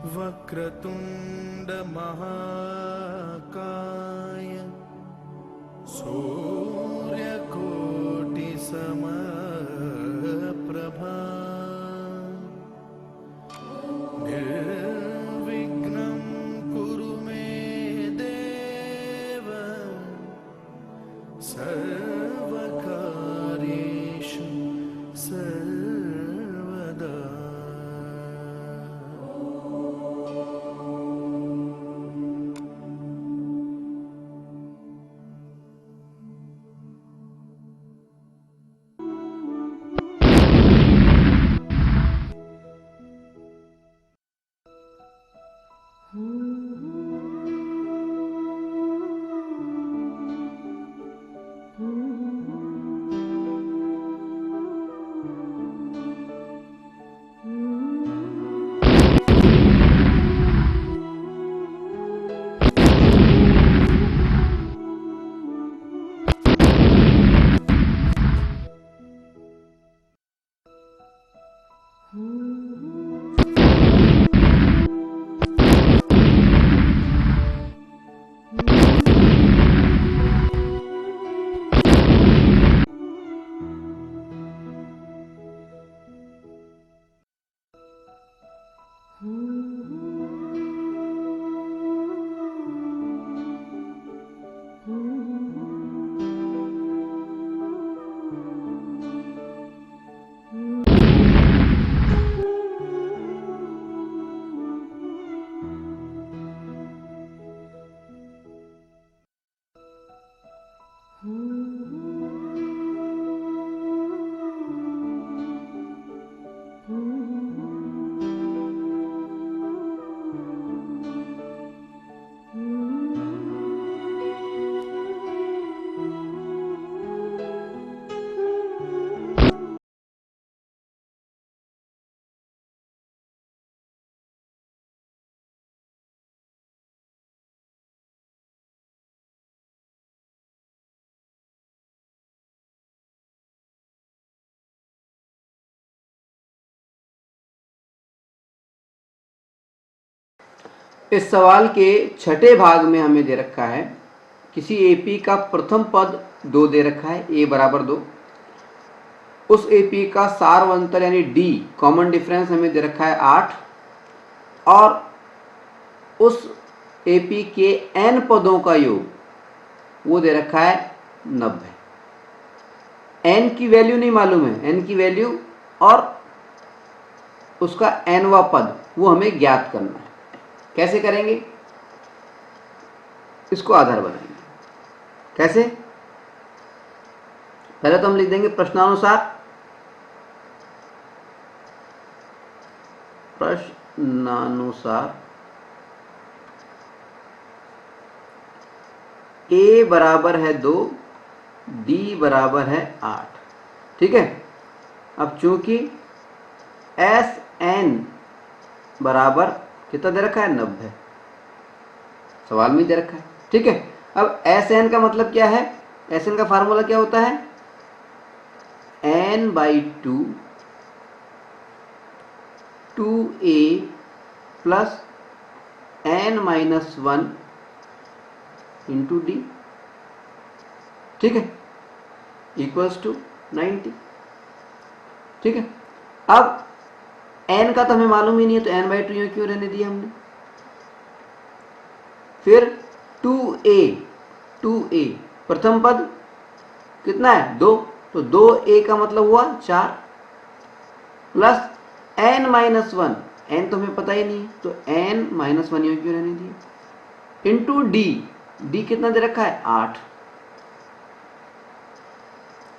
वक्रतुंड महाकाय सूर्यकोटि समप्रभा निर्विघ्नं कुरु मे देव सर्वकार्येषु सर्वदा। इस सवाल के छठे भाग में हमें दे रखा है किसी एपी का प्रथम पद 2 दे रखा है, ए बराबर 2। उस एपी का सार्वंतर यानी डी कॉमन डिफरेंस हमें दे रखा है 8 और उस एपी के एन पदों का योग वो दे रखा है 90। एन की वैल्यू नहीं मालूम है, एन की वैल्यू और उसका एनवा पद वो हमें ज्ञात करना है। कैसे करेंगे? इसको आधार बनाएंगे। कैसे? पहले तो हम लिख देंगे प्रश्नानुसार ए बराबर है 2, डी बराबर है 8। ठीक है। अब चूंकि एस एन बराबर कितना दे रखा है 90, सवाल में दे रखा है। ठीक है। अब एस एन का मतलब क्या है? एस एन का फार्मूला क्या होता है? N by 2 2a plus N minus 1 into D. ठीक है, इक्वल्स टू 90। ठीक है। अब n का तो हमें मालूम ही नहीं है, तो n बाई 2 यहाँ क्यों रहने दिया हमने? फिर 2a प्रथम पद कितना है? 2, तो 2a का मतलब हुआ 4 प्लस n माइनस 1, n तो हमें पता ही नहीं, तो n माइनस 1 यहाँ क्यों रहने दिया? इंटू डी कितना दे रखा है? 8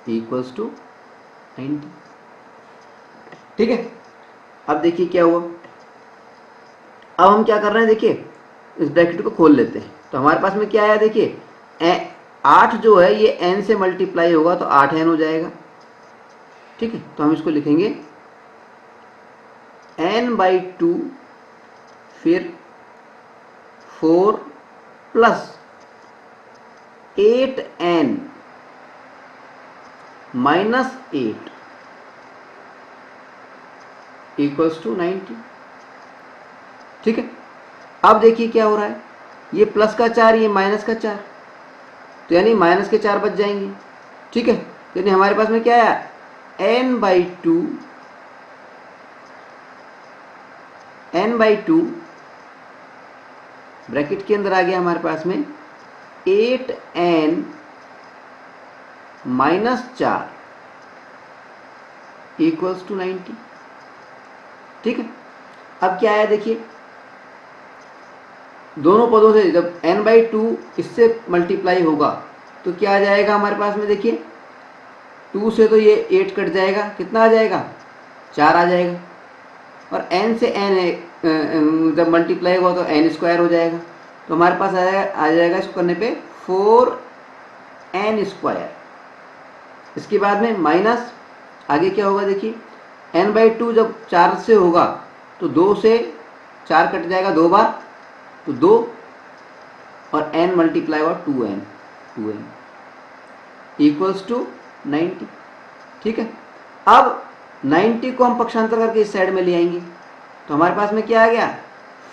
इक्वल्स टू 90। ठीक है। अब देखिए क्या हुआ। अब हम क्या कर रहे हैं? देखिए इस ब्रैकेट को खोल लेते हैं, तो हमारे पास में क्या आया? देखिए 8 जो है ये n से मल्टीप्लाई होगा तो 8n हो जाएगा। ठीक है, तो हम इसको लिखेंगे n बाई 2 फिर 4 plus 8n minus 8 equals to 90। ठीक है। अब देखिए क्या हो रहा है, ये प्लस का 4, ये माइनस का 4, तो यानी माइनस के 4 बच जाएंगे। ठीक है, यानी हमारे पास में क्या आया, n/2 ब्रैकेट के अंदर आ गया हमारे पास में 8n - 4 = 90। ठीक है, अब क्या है देखिए, दोनों पदों से जब n/2 इससे मल्टीप्लाई होगा तो क्या आ जाएगा हमारे पास में, देखिए 2 से तो ये 8 कट जाएगा, कितना आ जाएगा, 4 आ जाएगा, और n से n जब मल्टीप्लाई होगा तो n² हो जाएगा, तो हमारे पास आ जाएगा इसको करने पे 4n²। इसके बाद में माइनस, आगे क्या होगा देखिए, n/2 जब 4 से होगा तो 2 से 4 कट जाएगा 2 बार, तो 2, और n मल्टीप्लाई हुआ 2n = 90। ठीक है, अब 90 को हम पक्षांतर करके इस साइड में ले आएंगे, तो हमारे पास में क्या आ गया,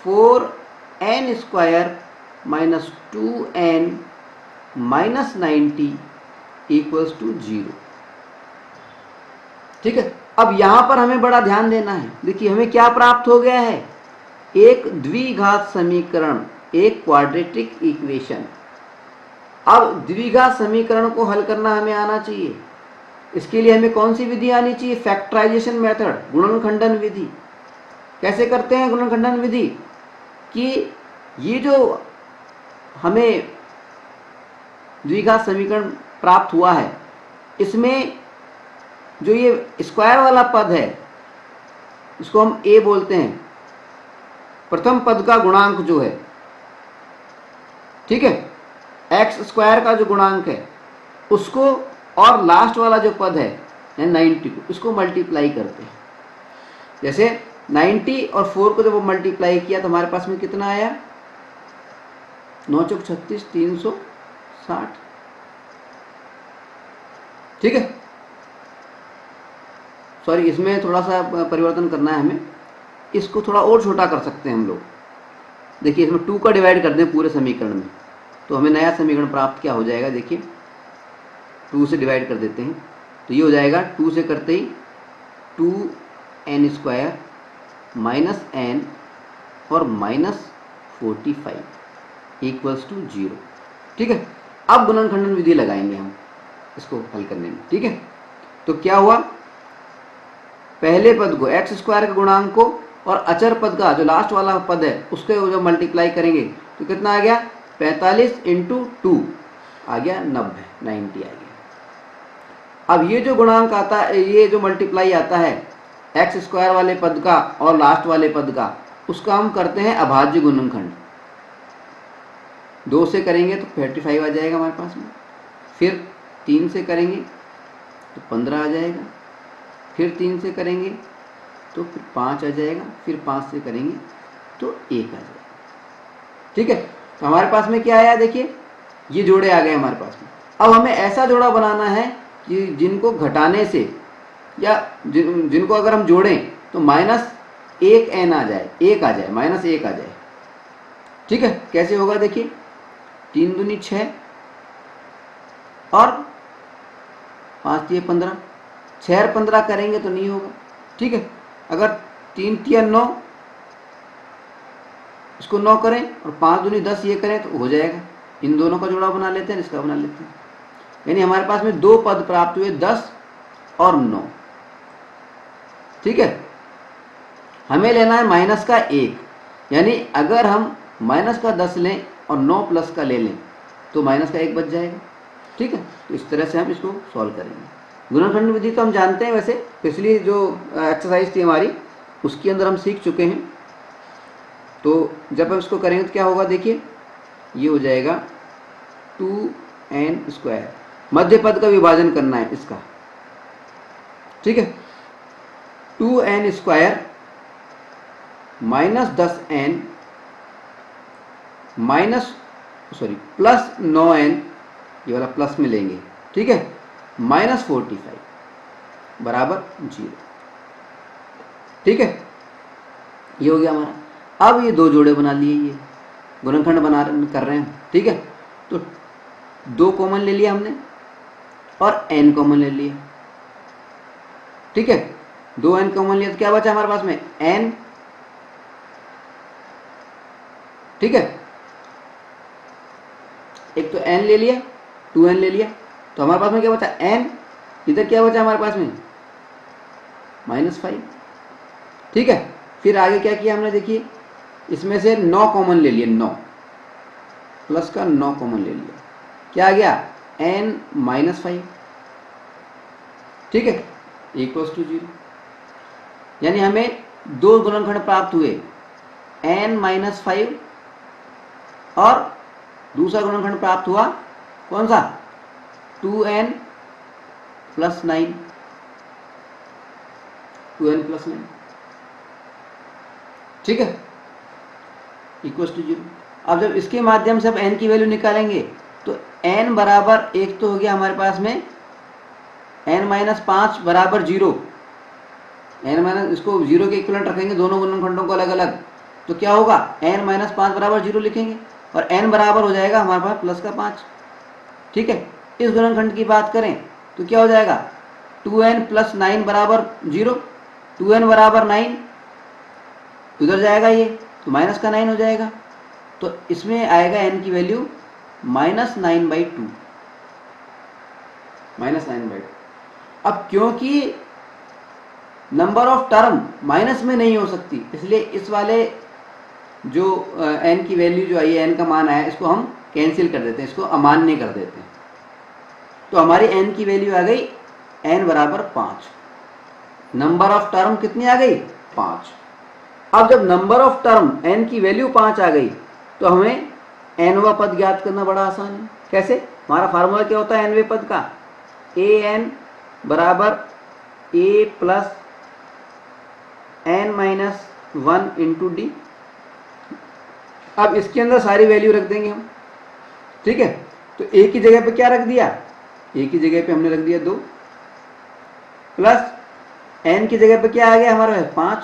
4n² - 2n - 90 = 0। ठीक है, अब यहां पर हमें बड़ा ध्यान देना है। देखिए हमें क्या प्राप्त हो गया है, एक द्विघात समीकरण, एक क्वाड्रेटिक इक्वेशन। अब द्विघात समीकरण को हल करना हमें आना चाहिए। इसके लिए हमें कौन सी विधि आनी चाहिए, फैक्टराइजेशन मेथड, गुणनखंडन विधि। कैसे करते हैं गुणनखंडन विधि, कि ये जो हमें द्विघात समीकरण प्राप्त हुआ है, इसमें जो ये स्क्वायर वाला पद है इसको हम a बोलते हैं, प्रथम पद का गुणांक जो है, ठीक है, x² का जो गुणांक है उसको, और लास्ट वाला जो पद है 90 को, इसको मल्टीप्लाई करते हैं। जैसे 90 और 4 को जब मल्टीप्लाई किया तो हमारे पास में कितना आया, 9 चौक 36, 360। ठीक है, सॉरी, इसमें थोड़ा सा परिवर्तन करना है हमें, इसको थोड़ा और छोटा कर सकते हैं हम लोग। देखिए इसमें 2 का डिवाइड कर दें पूरे समीकरण में, तो हमें नया समीकरण प्राप्त क्या हो जाएगा, देखिए 2 से डिवाइड कर देते हैं तो ये हो जाएगा, 2 से करते ही 2n² - n और -45 = 0। ठीक है, अब गुणनखंडन विधि लगाएंगे हम इसको हल करने में। ठीक है, तो क्या हुआ, पहले पद को x² के गुणांक को और अचर पद का जो लास्ट वाला पद है उसके जब मल्टीप्लाई करेंगे तो कितना आ गया, 45 × 2 आ गया 90 आ गया। अब ये जो गुणांक आता है, ये जो मल्टीप्लाई आता है x² वाले पद का और लास्ट वाले पद का, उसका हम करते हैं अभाज्य गुणनखंड। 2 से करेंगे तो 35 आ जाएगा हमारे पास में, फिर 3 से करेंगे तो 15 आ जाएगा, फिर 3 से करेंगे तो फिर 5 आ जाएगा, फिर 5 से करेंगे तो 1 आ जाएगा। ठीक है, तो हमारे पास में क्या आया, देखिए ये जोड़े आ गए हमारे पास में। अब हमें ऐसा जोड़ा बनाना है कि जिनको घटाने से या जिनको अगर हम जोड़ें तो -1n आ जाए, 1 आ जाए, -1 आ जाए। ठीक है, कैसे होगा, देखिए 3 दूनी 6 और 5 तिया 15, 6 और 15 करेंगे तो नहीं होगा। ठीक है, अगर 3 तिया 9, इसको 9 करें और 5 दूनी 10 ये करें तो हो जाएगा। इन दोनों का जोड़ा बना लेते हैं, इसका बना लेते हैं, यानी हमारे पास में 2 पद प्राप्त हुए, 10 और 9। ठीक है, हमें लेना है माइनस का 1, यानी अगर हम माइनस का 10 लें और 9 प्लस का ले लें तो माइनस का 1 बच जाएगा। ठीक है, तो इस तरह से हम इसको सॉल्व करेंगे। गुणनखंड विधि तो हम जानते हैं, वैसे पिछली जो एक्सरसाइज थी हमारी उसके अंदर हम सीख चुके हैं। तो जब हम इसको करेंगे तो क्या होगा, देखिए ये हो जाएगा 2n², मध्य पद का विभाजन करना है इसका। ठीक है, 2n² -10n +9n, ये वाला प्लस में लेंगे। ठीक है, -45 = 0। ठीक है, ये हो गया हमारा। अब ये दो जोड़े बना लिए, ये गुणनखंड कर रहे हैं, ठीक है। तो 2 कॉमन ले लिया हमने और n कॉमन ले लिया, ठीक है। 2n कॉमन लिया तो क्या बचा हमारे पास में n, ठीक है। एक तो n ले लिया, 2n ले लिया, तो हमारे पास में क्या बचा n, इधर क्या बचा हमारे पास में -5, ठीक है। फिर आगे क्या किया हमने, देखिए इसमें से 9 कॉमन ले लिए, 9 प्लस का 9 कॉमन ले लिया, क्या आ गया n -5, ठीक है, इक्वल्स टू 0। यानी हमें दो गुणनखंड प्राप्त हुए, n -5 और दूसरा गुणनखंड प्राप्त हुआ कौन सा 2n + 9, 2n + 9, ठीक है, इक्वल्स टू 0। अब जब इसके माध्यम से अब n की वैल्यू निकालेंगे तो n बराबर 1 तो हो गया हमारे पास में, n - 5 बराबर 0, इसको 0 के इक्विवेलेंट रखेंगे दोनों गुणनखंडों को अलग अलग, तो क्या होगा n - 5 बराबर 0 लिखेंगे और n बराबर हो जाएगा हमारे पास प्लस का 5, ठीक है। इस गुणनखंड की बात करें तो क्या हो जाएगा 2n + 9 बराबर 0, 2n बराबर 9, उधर जाएगा ये तो माइनस का 9 हो जाएगा, तो इसमें आएगा n की वैल्यू -9/2, -9/2। अब क्योंकि नंबर ऑफ टर्म माइनस में नहीं हो सकती, इसलिए इस वाले जो n की वैल्यू जो आई है, n का मान आया, इसको हम कैंसिल कर देते हैं, इसको अमान्य कर देते हैं। तो हमारी n की वैल्यू आ गई n बराबर 5, नंबर ऑफ टर्म कितनी आ गई 5। अब जब नंबर ऑफ टर्म n की वैल्यू 5 आ गई तो हमें nवां पद ज्ञात करना बड़ा आसान है। कैसे, हमारा फार्मूला क्या होता है nवें पद का, an बराबर a + n - 1 × d। अब इसके अंदर सारी वैल्यू रख देंगे हम, ठीक है। तो a की जगह पे क्या रख दिया, a की जगह पे हमने रख दिया 2, प्लस n की जगह पे क्या आ गया हमारा 5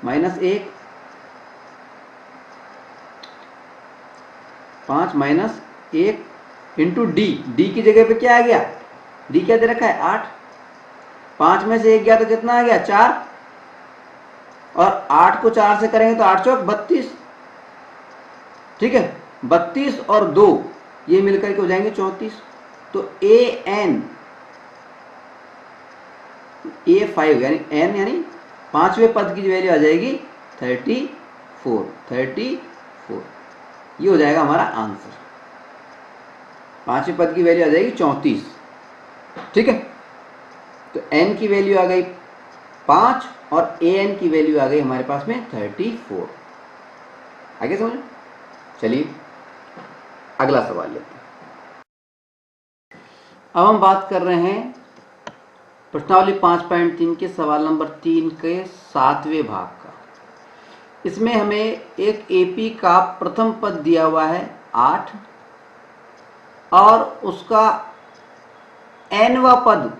-1, 5 - 1 × d, d की जगह पे क्या आ गया, d क्या दे रखा है 8, 5 में से 1 गया तो कितना आ गया 4, और 8 को 4 से करेंगे तो 8 चौक 32, ठीक है। 32 और 2 ये मिलकर के हो जाएंगे 34। तो A5 यानी n यानी 5वें पद की वैल्यू आ जाएगी 34, ये हो जाएगा हमारा आंसर। 5वें पद की वैल्यू आ जाएगी 34, ठीक है। तो n की वैल्यू आ गई 5 और an की वैल्यू आ गई हमारे पास में 34। आगे समझ, चलिए अगला सवाल लेते हैं। अब हम बात कर रहे हैं प्रश्नावली 5.3 के सवाल नंबर 3 के 7वें भाग का। इसमें हमें एक एपी का प्रथम पद दिया हुआ है 8 और उसका nवां पद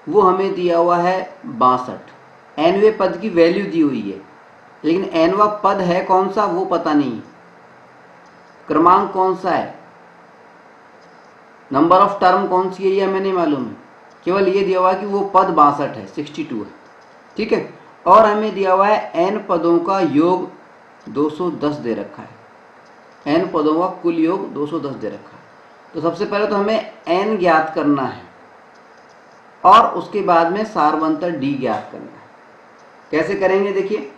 वो हमें दिया हुआ है 62। nवें पद की वैल्यू दी हुई है, लेकिन nवां पद है कौन सा वो पता नहीं, क्रमांक कौन सा है, नंबर ऑफ टर्म कौन सी है ये हमें नहीं मालूम है, केवल ये दिया हुआ है कि वो पद 62 है, 62 है, ठीक है। और हमें दिया हुआ है n पदों का योग 210 दे रखा है, n पदों का कुल योग 210 दे रखा है। तो सबसे पहले तो हमें n ज्ञात करना है और उसके बाद में सारवंतर d ज्ञात करना है। कैसे करेंगे, देखिए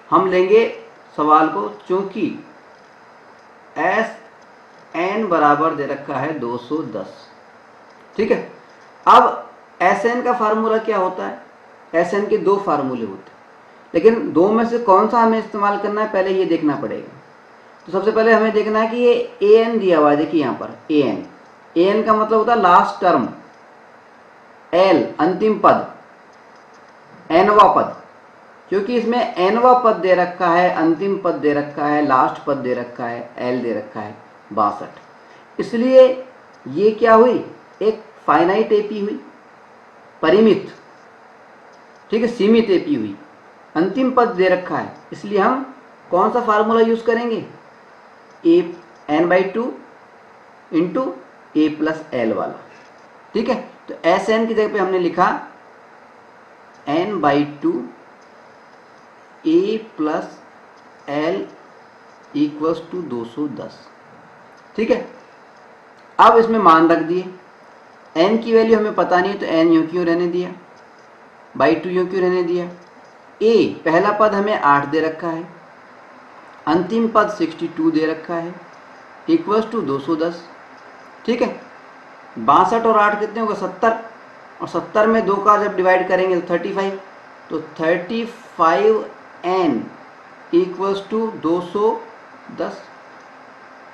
हम लेंगे सवाल को, चूंकि Sn बराबर दे रखा है 210, ठीक है। अब Sn का फार्मूला क्या होता है, Sn के 2 फार्मूले होते हैं, लेकिन 2 में से कौन सा हमें इस्तेमाल करना है पहले ये देखना पड़ेगा। तो सबसे पहले हमें देखना है कि ये an दिया हुआ है, देखिए यहाँ पर an का मतलब होता है लास्ट टर्म, l अंतिम पद, nवां पद, क्योंकि इसमें nवां पद दे रखा है, अंतिम पद दे रखा है, लास्ट पद दे रखा है, l दे रखा है 62, इसलिए ये क्या हुई, एक फाइनाइट एपी हुई, परिमित, ठीक है, सीमित एपी हुई। अंतिम पद दे रखा है, इसलिए हम कौन सा फार्मूला यूज करेंगे, A N by two into A plus L वाला। ठीक है, तो एस एन की जगह पे हमने लिखा N by two A plus L equals to 210। ठीक है, अब इसमें मान रख दिए, एन की वैल्यू हमें पता नहीं है तो एन यूं क्यों रहने दिया, बाई टू यूं क्यों रहने दिया। ए पहला पद हमें 8 दे रखा है, अंतिम पद 62 दे रखा है, इक्वल्स टू 210। ठीक है, 62 और 8 कितने होगा 70, और 70 में 2 का जब डिवाइड करेंगे तो 35, तो 35n इक्वल्स टू 210।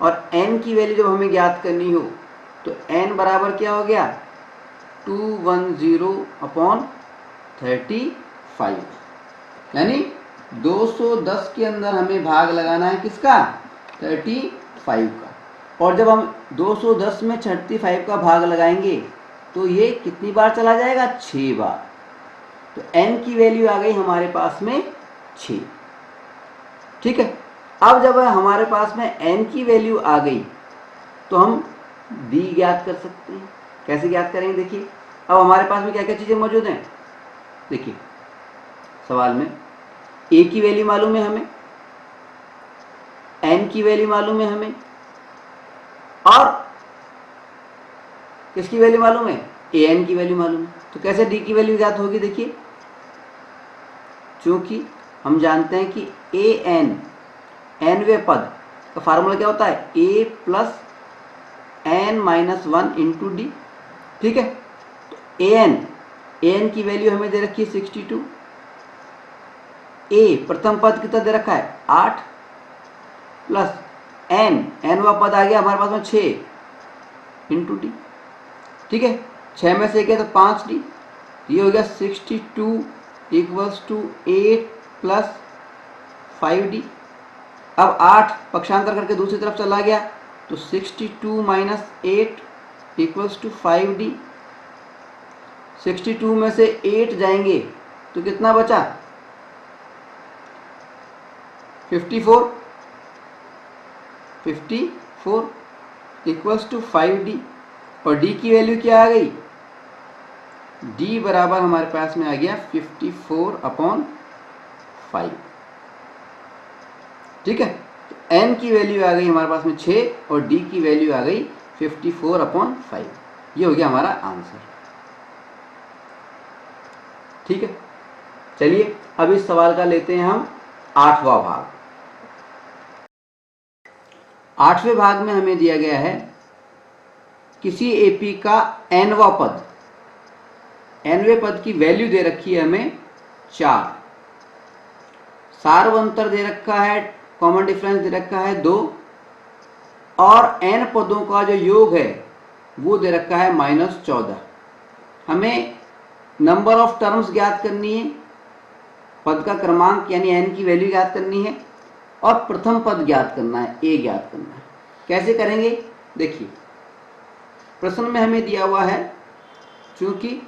और n की वैल्यू जब हमें ज्ञात करनी हो तो n बराबर क्या हो गया 210 अपॉन 35, यानी 210 के अंदर हमें भाग लगाना है किसका, 35 का। और जब हम 210 में 35 का भाग लगाएंगे तो ये कितनी बार चला जाएगा, 6 बार। तो n की वैल्यू आ गई हमारे पास में 6। ठीक है, अब जब हमारे पास में n की वैल्यू आ गई तो हम d ज्ञात कर सकते हैं। कैसे ज्ञात करेंगे, देखिए अब हमारे पास में क्या क्या चीज़ें मौजूद हैं। देखिए सवाल में a की वैल्यू मालूम है हमें, n की वैल्यू मालूम है हमें, और किसकी वैल्यू मालूम है, an की वैल्यू मालूम है। तो कैसे d की वैल्यू ज्ञात होगी, देखिए चूंकि हम जानते हैं कि nवें पद का फार्मूला क्या होता है, a plus n minus 1 into D. ठीक है, तो an की वैल्यू हमें दे रखी है 62, a प्रथम पद कितना दे रखा है 8, प्लस nवा पद आ गया हमारे पास में 6 इंटू डी। ठीक है, 6 में से क्या तो 5d, ये हो गया 62 इक्वल्स टू 8 प्लस 5d। अब 8 पक्षांतर करके दूसरी तरफ चला गया तो 62 माइनस 8 इक्वल्स टू 5d। 62 में से 8 जाएंगे तो कितना बचा 54 इक्वल्स टू 5d। और d की वैल्यू क्या आ गई, d बराबर हमारे पास में आ गया 54 अपॉन 5। ठीक है, तो n की वैल्यू आ गई हमारे पास में 6 और d की वैल्यू आ गई 54 अपॉन 5। ये हो गया हमारा आंसर। ठीक है, चलिए अब इस सवाल का लेते हैं हम 8वां भाग। 8वें भाग में हमें दिया गया है किसी एपी का nवां पद, nवें पद की वैल्यू दे रखी है हमें 4, सार्वंतर दे रखा है, कॉमन डिफरेंस दे रखा है 2, और n पदों का जो योग है वो दे रखा है -14। हमें नंबर ऑफ टर्म्स ज्ञात करनी है, पद का क्रमांक यानी n की वैल्यू ज्ञात करनी है, और प्रथम पद ज्ञात करना है, a ज्ञात करना है। कैसे करेंगे, देखिए प्रश्न में हमें दिया हुआ है चूंकि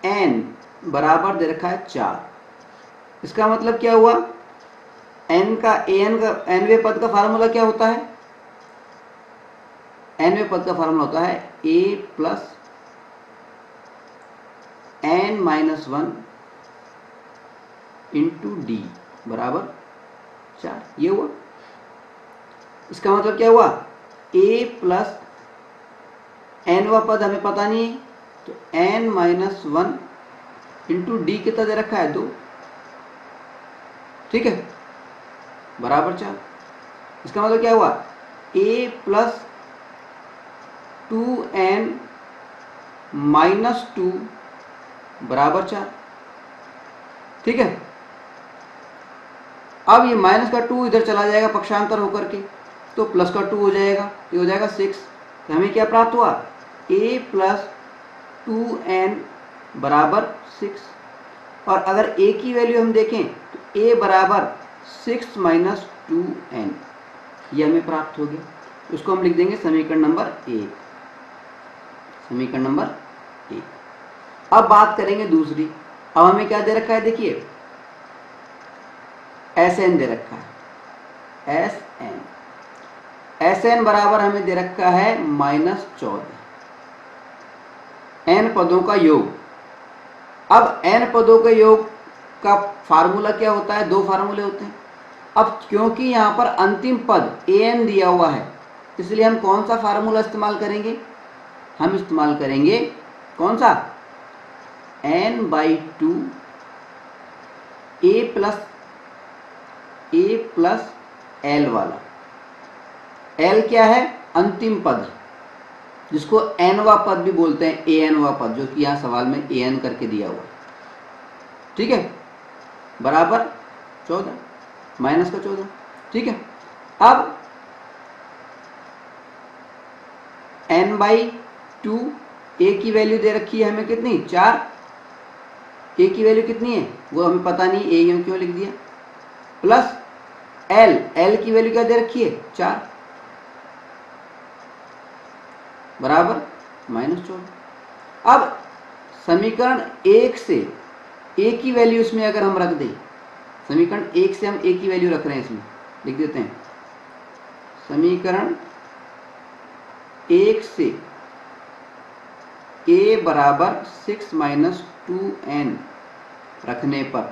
an बराबर दे रखा है 4, इसका मतलब क्या हुआ, nवें पद का फार्मूला क्या होता है, nवें पद का फार्मूला होता है a plus n minus 1 into D बराबर 4। ये हुआ, इसका मतलब क्या हुआ, a प्लस nवा पद हमें पता नहीं है तो n माइनस 1 इंटू डी कितना दे रखा है 2। ठीक है, बराबर 4। इसका मतलब क्या हुआ, a प्लस 2n माइनस 2 बराबर 4। ठीक है, अब ये माइनस का 2 इधर चला जाएगा पक्षांतर होकर के तो प्लस का 2 हो जाएगा, ये हो जाएगा 6। तो हमें क्या प्राप्त हुआ, a प्लस 2n बराबर 6। और अगर a की वैल्यू हम देखें तो a बराबर 6 माइनस 2n, ये हमें प्राप्त हो गया। उसको हम लिख देंगे समीकरण नंबर 1, समीकरण नंबर 1। अब बात करेंगे दूसरी। अब हमें क्या दे रखा है, देखिए Sn दे रखा है, Sn बराबर हमें दे रखा है -14, n पदों का योग। अब n पदों के योग का फार्मूला क्या होता है, दो फार्मूले होते हैं। अब क्योंकि यहाँ पर अंतिम पद an दिया हुआ है, इसलिए हम कौन सा फार्मूला इस्तेमाल करेंगे, हम इस्तेमाल करेंगे कौन सा, n/2 a प्लस l वाला। l क्या है, अंतिम पद, जिसको nवा पद भी बोलते हैं, anवा पद, जो कि यहाँ सवाल में an करके दिया हुआ है। ठीक है, बराबर 14 माइनस का 14। ठीक है, अब n/2 a की वैल्यू दे रखी है हमें कितनी, 4। a की वैल्यू कितनी है वो हमें पता नहीं, a क्यों लिख दिया, प्लस l की वैल्यू क्या दे रखी है, 4, बराबर -14। अब समीकरण 1 से a की वैल्यू इसमें अगर हम रख दें, समीकरण 1 से हम a की वैल्यू रख रहे हैं, इसमें लिख देते हैं, समीकरण 1 से a बराबर 6 - 2n रखने पर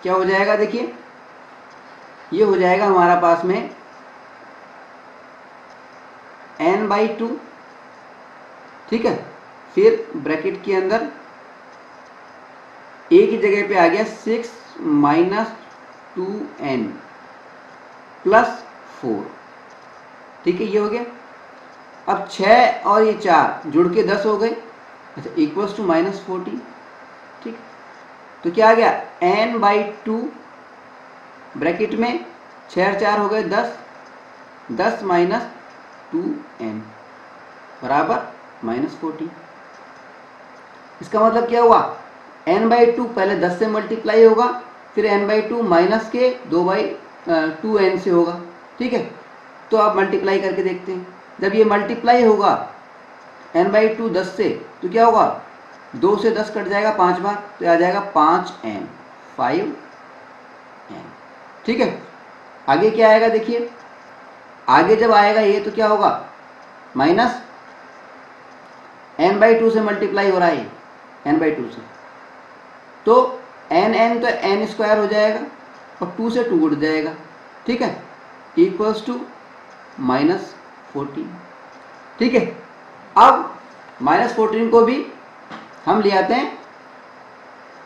क्या हो जाएगा, देखिए ये हो जाएगा हमारा पास में n/2। ठीक है, फिर ब्रैकेट के अंदर a की जगह पे आ गया 6 - 2n + 4। ठीक है, ये हो गया। अब 6 और ये 4 जुड़ के 10 हो गए, अच्छा इक्वल्स टू -14। ठीक, तो क्या आ गया, n/2 ब्रैकेट में 6 और 4 हो गए 10, 10 - 2n बराबर -14। इसका मतलब क्या हुआ, n/2 पहले 10 से मल्टीप्लाई होगा, फिर n/2 माइनस के 2/2n से होगा। ठीक है, तो आप मल्टीप्लाई करके देखते हैं, जब ये मल्टीप्लाई होगा n/2 10 से, तो क्या होगा, 2 से 10 कट जाएगा 5 बार, तो आ जाएगा 5n। ठीक है, आगे क्या आएगा, देखिए आगे जब आएगा ये, तो क्या होगा, माइनस n/2 से मल्टीप्लाई हो रहा है, n/2 से, तो n तो n² हो जाएगा और 2 से 2 उड़ जाएगा। ठीक है, इक्वल्स टू -14। ठीक है, अब -14 को भी हम ले आते हैं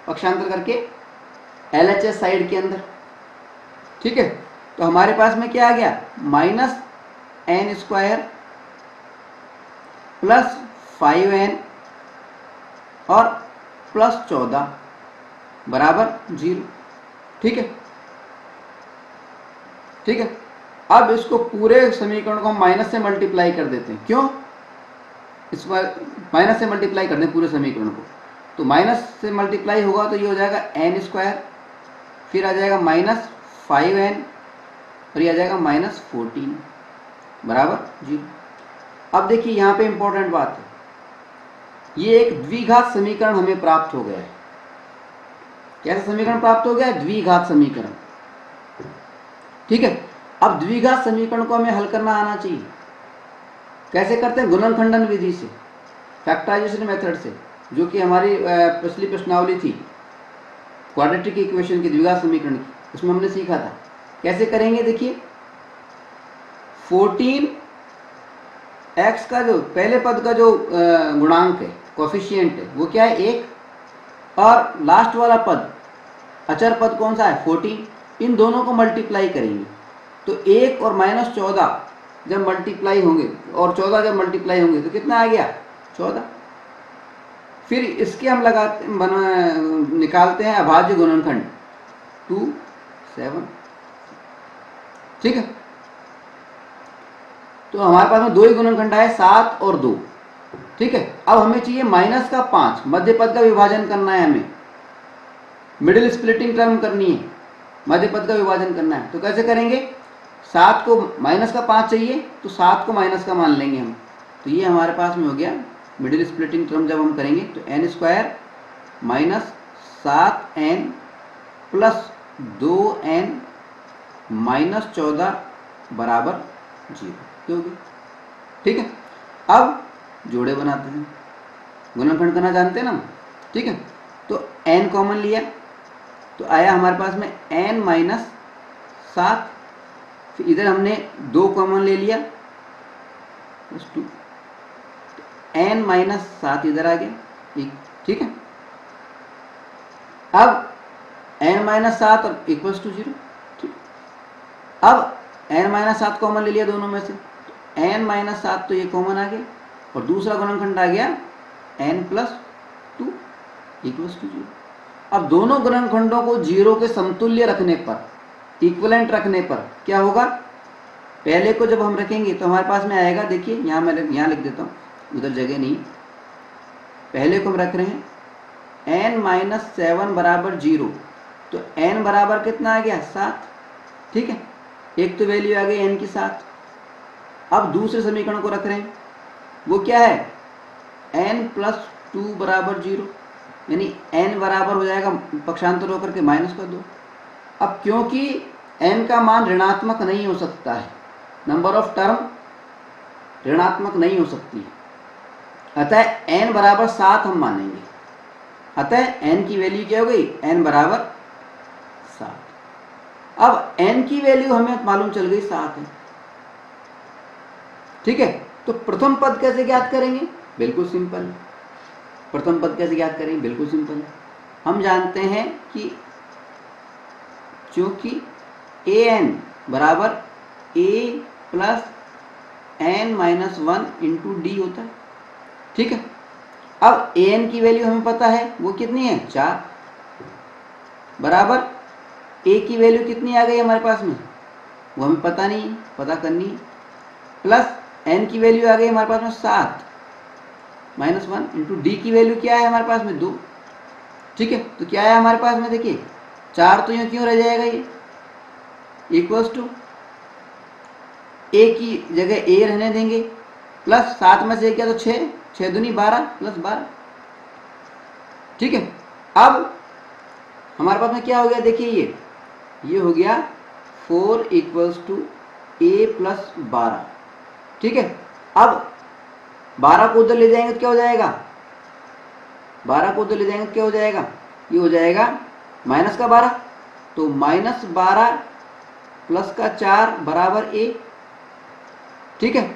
पक्षांतर करके LHS साइड के अंदर। ठीक है, तो हमारे पास में क्या आ गया, -n² + 5n और +14 बराबर 0। ठीक है, ठीक है, अब इसको पूरे समीकरण को हम माइनस से मल्टीप्लाई कर देते हैं। क्यों, इस बार माइनस से मल्टीप्लाई कर दें पूरे समीकरण को, तो माइनस से मल्टीप्लाई होगा तो ये हो जाएगा n², फिर आ जाएगा -5n और ये आ जाएगा -14 बराबर 0। अब देखिए यहाँ पे इंपॉर्टेंट बात है, ये एक द्विघात समीकरण हमें प्राप्त हो गया है। कैसा समीकरण प्राप्त हो गया है, द्विघात समीकरण। ठीक है, अब द्विघात समीकरण को हमें हल करना आना चाहिए। कैसे करते हैं, गुणनखंडन विधि से, फैक्टराइजेशन मेथड से, जो कि हमारी पिछली प्रश्नावली थी क्वाड्रेटिक इक्वेशन की, द्विघात समीकरण की, उसमें हमने सीखा था। कैसे करेंगे, देखिए 14x का जो पहले पद का जो गुणांक है, कोफिशिएंट है, वो क्या है 1, और लास्ट वाला पद अचर पद कौन सा है 14, इन दोनों को मल्टीप्लाई करेंगे, तो 1 और -14 जब मल्टीप्लाई होंगे और 14 जब मल्टीप्लाई होंगे तो कितना आ गया 14। फिर इसके हम निकालते हैं अभाज्य गुणनखंड 2, 7। ठीक है, तो हमारे पास में दो ही गुणनखंड है, 7 और 2। ठीक है, अब हमें चाहिए -5, मध्य पद का विभाजन करना है, हमें मिडिल स्प्लिटिंग टर्म करनी है, मध्य पद का विभाजन करना है। तो कैसे करेंगे, 7 को -5 चाहिए, तो 7 को माइनस का मान लेंगे हम, तो ये हमारे पास में हो गया मिडिल स्प्लिटिंग टर्म जब हम करेंगे तो n square minus 7n plus 2n minus 14 बराबर 0 होगी। ठीक है, अब जोड़े बनाते हैं, गुणनखंड करना जानते हैं ना, ठीक है। तो n कॉमन लिया तो आया हमारे पास में n माइनस 7, फिर इधर हमने 2 कॉमन ले लिया प्लस 2, n माइनस 7 इधर आ गया, ठीक है। अब n माइनस 7 और इक्वल्स टू 0, ठीक। अब n माइनस 7 कॉमन ले लिया दोनों में से, n माइनस 7 तो ये कॉमन आ गया और दूसरा गुणनखंड आ गया n प्लस 2 इक्वल्स टू 0। अब दोनों गुणनखंडों को 0 के समतुल्य रखने पर, इक्विवेलेंट रखने पर क्या होगा, पहले को जब हम रखेंगे तो हमारे पास में आएगा, देखिए यहाँ मैं यहाँ लिख देता हूँ, उधर जगह नहीं, पहले को हम रख रहे हैं n माइनस 7 बराबर 0, तो n बराबर कितना आ गया 7, ठीक है। एक तो वैल्यू आ गई n की 7। अब दूसरे समीकरण को रख रहे हैं, वो क्या है n प्लस 2 बराबर 0, यानी n बराबर हो जाएगा पक्षांतर होकर के माइनस कर दो। अब क्योंकि n का मान ऋणात्मक नहीं हो सकता है, नंबर ऑफ टर्म ऋणात्मक नहीं हो सकती है, अतः n बराबर 7 हम मानेंगे। अतः n की वैल्यू क्या हो गई, n बराबर 7। अब n की वैल्यू हमें मालूम चल गई 7 है, ठीक है। तो प्रथम पद कैसे ज्ञात करेंगे, बिल्कुल सिंपल है। प्रथम पद कैसे ज्ञात करेंगे, बिल्कुल सिंपल है। हम जानते हैं कि चूंकि an बराबर a plus n minus 1 into D होता है, ठीक है। अब an की वैल्यू हमें पता है, वो कितनी है 4, बराबर a की वैल्यू कितनी आ गई हमारे पास में, वो हमें पता नहीं, पता करनी है, प्लस n की वैल्यू आ गई हमारे पास में 7 माइनस 1 इंटू डी की वैल्यू क्या है हमारे पास में 2, ठीक है। तो क्या है हमारे पास में, देखिए 4 तो यूँ क्यों रह जाएगा, ये इक्वल्स टू a की जगह a रहने देंगे, प्लस 7 में से क्या तो 6, 6 दूनी 12 प्लस 12, ठीक है। अब हमारे पास में क्या हो गया, देखिए ये हो गया 4 इक्वल्स टू a प्लस 12, ठीक है। अब 12 को उधर ले जाएंगे तो क्या हो जाएगा, 12 को उधर ले जाएंगे तो क्या हो जाएगा, ये हो जाएगा माइनस का 12, तो माइनस 12 प्लस का 4 बराबर a, ठीक है।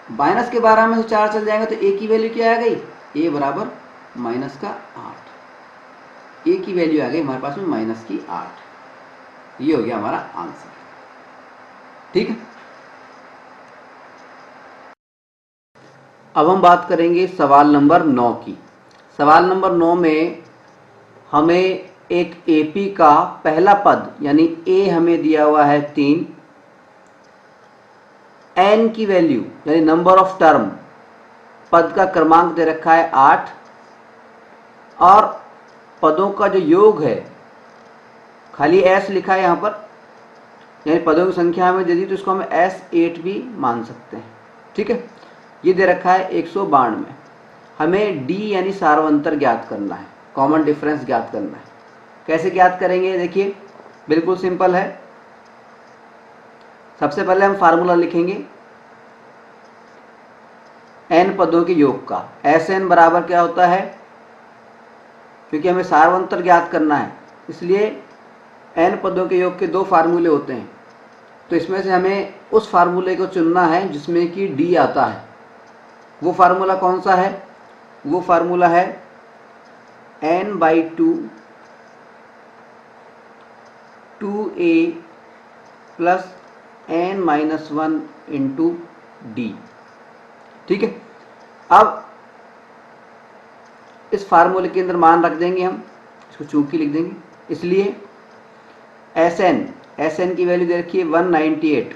माइनस के 12 में से 4 चल जाएंगे तो a की वैल्यू क्या आ गई, a बराबर माइनस का 8, a की वैल्यू आ गई हमारे पास में माइनस की 8। ये हो गया हमारा आंसर, ठीक है। अब हम बात करेंगे सवाल नंबर 9 की। सवाल नंबर 9 में हमें एक AP का पहला पद यानी a हमें दिया हुआ है 3, n की वैल्यू यानी नंबर ऑफ टर्म, पद का क्रमांक दे रखा है 8, और पदों का जो योग है खाली s लिखा है यहाँ पर, यानी पदों की संख्या हमें दे दी तो इसको हम S8 भी मान सकते हैं, ठीक है। ये दे रखा है 192। हमें d यानी सार्वंतर ज्ञात करना है, कॉमन डिफरेंस ज्ञात करना है। कैसे ज्ञात करेंगे, देखिए बिल्कुल सिंपल है। सबसे पहले हम फार्मूला लिखेंगे n पदों के योग का। Sn बराबर क्या होता है, क्योंकि हमें सार्वंतर ज्ञात करना है इसलिए n पदों के योग के 2 फार्मूले होते हैं, तो इसमें से हमें उस फार्मूले को चुनना है जिसमें कि d आता है। वो फार्मूला कौन सा है, वो फार्मूला है n/2 2a plus n-1 into D, ठीक है। अब इस फार्मूले के अंदर मान रख देंगे, हम इसको चूंकि लिख देंगे, इसलिए Sn की वैल्यू दे रखी है 198,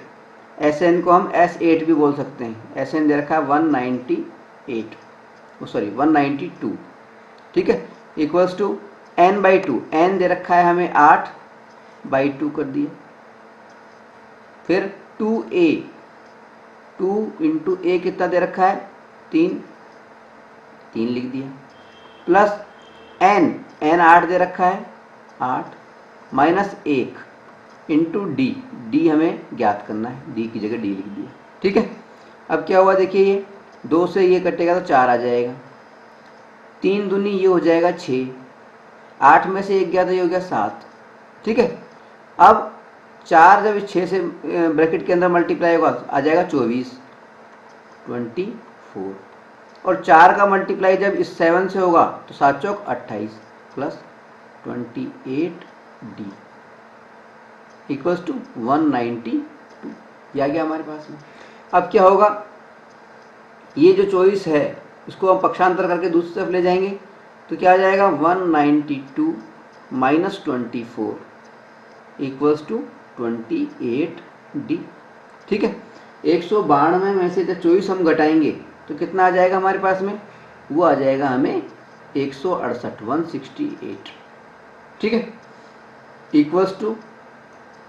Sn को हम S8 भी बोल सकते हैं। Sn दे रखा है 192, ठीक है, इक्वल्स टू n/2, n दे रखा है हमें 8/2 कर दिया, फिर 2a 2 इंटू ए कितना दे रखा है 3 लिख दिया, प्लस एन 8 दे रखा है 8 माइनस 1 इंटू डी हमें ज्ञात करना है, डी की जगह डी लिख दिया। ठीक है, अब क्या हुआ देखिए, ये 2 से ये कटेगा तो 4 आ जाएगा, 3 दूनी ये हो जाएगा 6, 8 में से 1 गया तो ये हो गया 7। ठीक है, अब 4 जब 6 से ब्रैकेट के अंदर मल्टीप्लाई होगा आ जाएगा 24 और 4 का मल्टीप्लाई जब इस 7 से होगा तो 7 चौक 28 प्लस 28 डी इक्वल्स टू 192। ये आ गया हमारे पास में। अब क्या होगा, ये जो 24 है इसको हम पक्षांतर करके दूसरी तरफ ले जाएंगे तो क्या आ जाएगा 192 माइनस 24 इक्वल्स टू 28 डी। ठीक है, 192 में से जब 24 हम घटाएंगे तो कितना आ जाएगा हमारे पास में, वो आ जाएगा हमें 168। ठीक है, इक्वल्स टू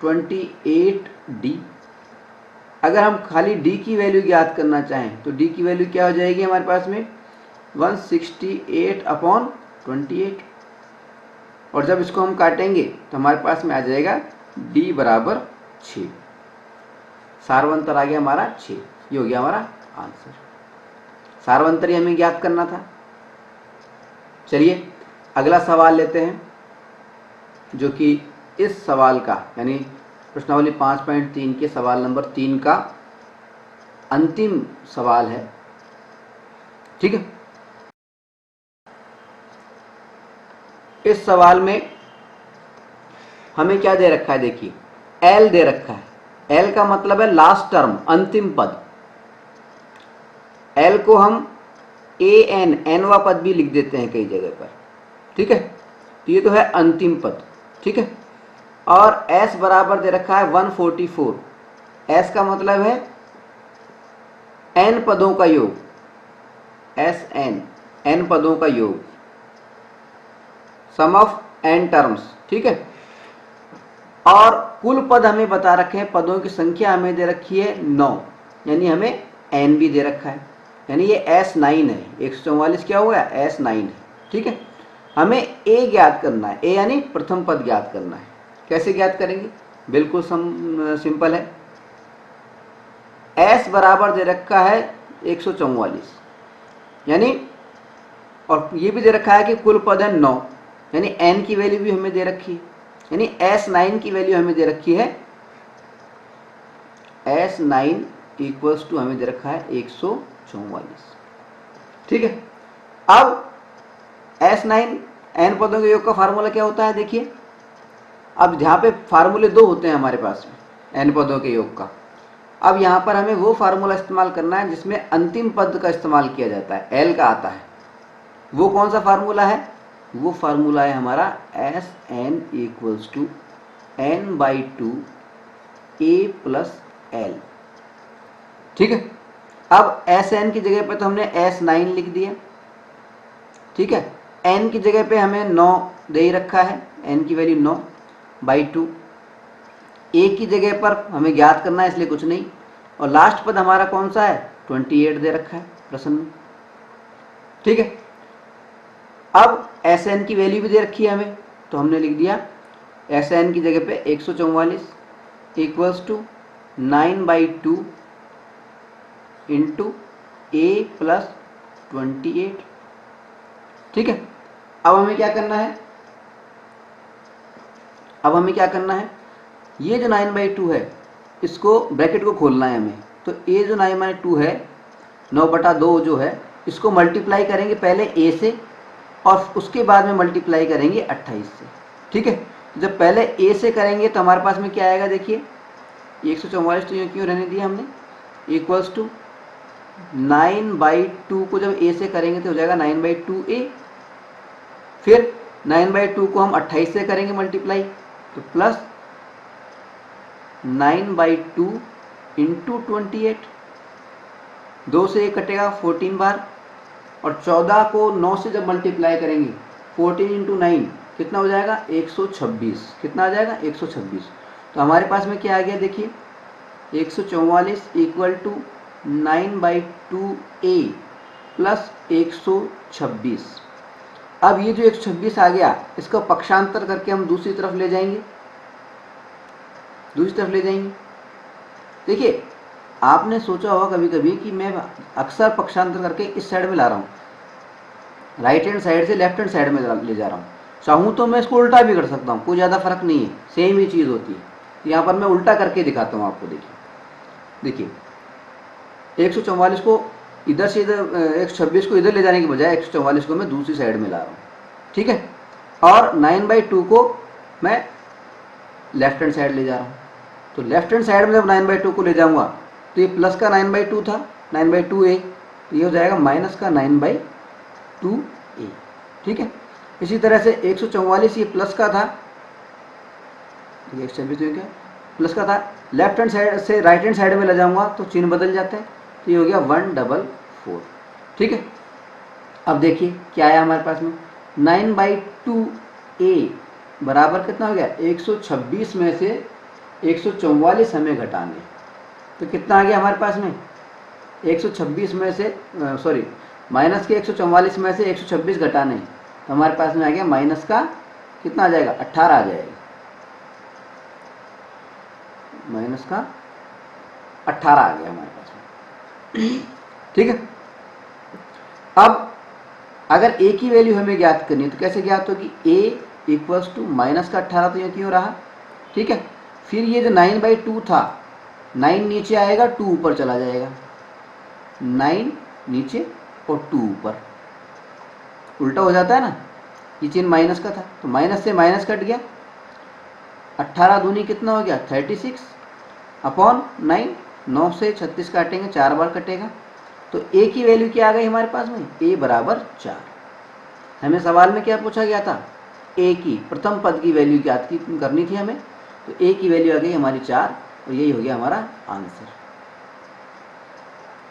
28 डी। अगर हम खाली डी की वैल्यू ज्ञात करना चाहें तो डी की वैल्यू क्या हो जाएगी हमारे पास में 168/28 और जब इसको हम काटेंगे तो हमारे पास में आ जाएगा डी बराबर 6। सार्वंतर आ गया हमारा 6। ये हो गया हमारा आंसर। सार्वंतर ही हमें ज्ञात करना था। चलिए अगला सवाल लेते हैं जो कि इस सवाल का यानी प्रश्नावली 5.3 के सवाल नंबर 3 का अंतिम सवाल है। ठीक है, इस सवाल में हमें क्या दे रखा है, देखिए एल दे रखा है। एल का मतलब है लास्ट टर्म, अंतिम पद। एल को हम एनवा पद भी लिख देते हैं कई जगह पर। ठीक है, तो ये तो है अंतिम पद। ठीक है, और एस बराबर दे रखा है 144। एस का मतलब है एन पदों का योग, एस एन पदों का योग, सम ऑफ एन टर्म्स। ठीक है, और कुल पद हमें बता रखे हैं, पदों की संख्या हमें दे रखी है 9, यानी हमें एन भी दे रखा है, यानी ये S9 है। 144 क्या हुआ, S9 है। ठीक है, हमें ए ज्ञात करना है, ए यानी प्रथम पद ज्ञात करना है। कैसे ज्ञात करेंगे, बिल्कुल सिंपल है। S बराबर दे रखा है 144, यानी और ये भी दे रखा है कि कुल पद है 9, यानी n की वैल्यू भी हमें दे रखी है, यानी S9 की वैल्यू हमें दे रखी है, S9 इक्वल्स टू हमें दे रखा है 144। ठीक है, अब S9 n पदों के योग का फार्मूला क्या होता है, देखिए अब यहाँ पे फार्मूले 2 होते हैं हमारे पास में n पदों के योग का। अब यहाँ पर हमें वो फार्मूला इस्तेमाल करना है जिसमें अंतिम पद का इस्तेमाल किया जाता है, l का आता है। वो कौन सा फार्मूला है, वो फार्मूला है हमारा Sn equals to n/2 a plus l। ठीक है, अब Sn की जगह पे तो हमने S9 लिख दिया। ठीक है, n की जगह पे हमें 9 दे ही रखा है, n की वैल्यू 9/2। a की जगह पर हमें ज्ञात करना है इसलिए कुछ नहीं, और लास्ट पद हमारा कौन सा है 28 दे रखा है प्रश्न में। ठीक है, अब Sn की वैल्यू भी दे रखी है हमें, तो हमने लिख दिया Sn की जगह पे 144 equals to 9/2 into a plus 28। ठीक है, अब हमें क्या करना है, ये जो 9/2 है इसको ब्रैकेट को खोलना है हमें। तो a जो 9/2 है 9/2 जो है इसको मल्टीप्लाई करेंगे पहले a से और उसके बाद में मल्टीप्लाई करेंगे 28 से। ठीक है, जब पहले a से करेंगे तो हमारे पास में क्या आएगा, देखिए 144 तो क्यों रहने दिया हमने, इक्वल्स टू 9/2 को जब a से करेंगे तो हो जाएगा 9/2a, फिर 9/2 को हम 28 से करेंगे मल्टीप्लाई तो प्लस 9/2 इंटू 28, 2 से 1 कटेगा 14 बार, और 14 को 9 से जब मल्टीप्लाई करेंगे 14 इंटू 9 कितना हो जाएगा 126। कितना आ जाएगा 126। तो हमारे पास में क्या आ गया, देखिए 144 इक्वल टू 9/2a प्लस 126। अब ये जो 126 आ गया, इसका पक्षांतर करके हम दूसरी तरफ ले जाएंगे, देखिए आपने सोचा होगा कभी कभी कि मैं अक्सर पक्षांतर करके इस साइड में ला रहा हूँ, राइट हैंड साइड से लेफ्ट हैंड साइड में ले जा रहा हूँ। चाहूँ तो मैं इसको उल्टा भी कर सकता हूँ, कोई ज़्यादा फर्क नहीं है, सेम ही चीज़ होती है। यहाँ पर मैं उल्टा करके दिखाता हूँ आपको। देखिए 144 को इधर से इधर, 126 को इधर ले जाने के बजाय 144 को मैं दूसरी साइड में ला रहा हूँ, ठीक है। और 9/2 को मैं लेफ्ट हैंड साइड ले जा रहा हूँ। तो लेफ्ट हैंड साइड में जब 9/2 को ले जाऊँगा तो ये प्लस का 9/2 था, 9/2a, तो ये हो जाएगा माइनस का 9/2a, ठीक है। इसी तरह से 144 ये प्लस का था, 126 तो क्या प्लस का था, लेफ्ट हैंड साइड से राइट हैंड साइड में ले जाऊंगा तो चिन्ह बदल जाता है, तो ये हो गया 144, ठीक है। अब देखिए क्या आया हमारे पास में, 9/2a बराबर कितना हो गया, 126 में से 144 हमें घटाने, तो कितना आ गया हमारे पास में, 126 में से सॉरी माइनस के 144 में से 126 घटाने, तो हमारे पास में आ गया माइनस का कितना आ जाएगा, 18 आ जाएगा, माइनस का 18 आ गया हमारे पास में, ठीक है। अब अगर a की वैल्यू हमें ज्ञात करनी है तो कैसे ज्ञात होगी, a इक्वल्स टू माइनस का 18, तो ये क्यों रहा, ठीक है। फिर ये जो 9/2 था, 9 नीचे आएगा, 2 ऊपर चला जाएगा, 9 नीचे और 2 ऊपर, उल्टा हो जाता है ना, ये चिन्ह माइनस का था तो माइनस से माइनस कट गया, 18 दूनी कितना हो गया 36 अपॉन 9, 9 से 36 काटेंगे, 4 बार कटेगा, तो a की वैल्यू क्या आ गई हमारे पास में, a बराबर 4। हमें सवाल में क्या पूछा गया था, a की प्रथम पद की वैल्यू ज्ञात करनी थी हमें, तो a की वैल्यू आ गई हमारी 4 और यही हो गया हमारा आंसर,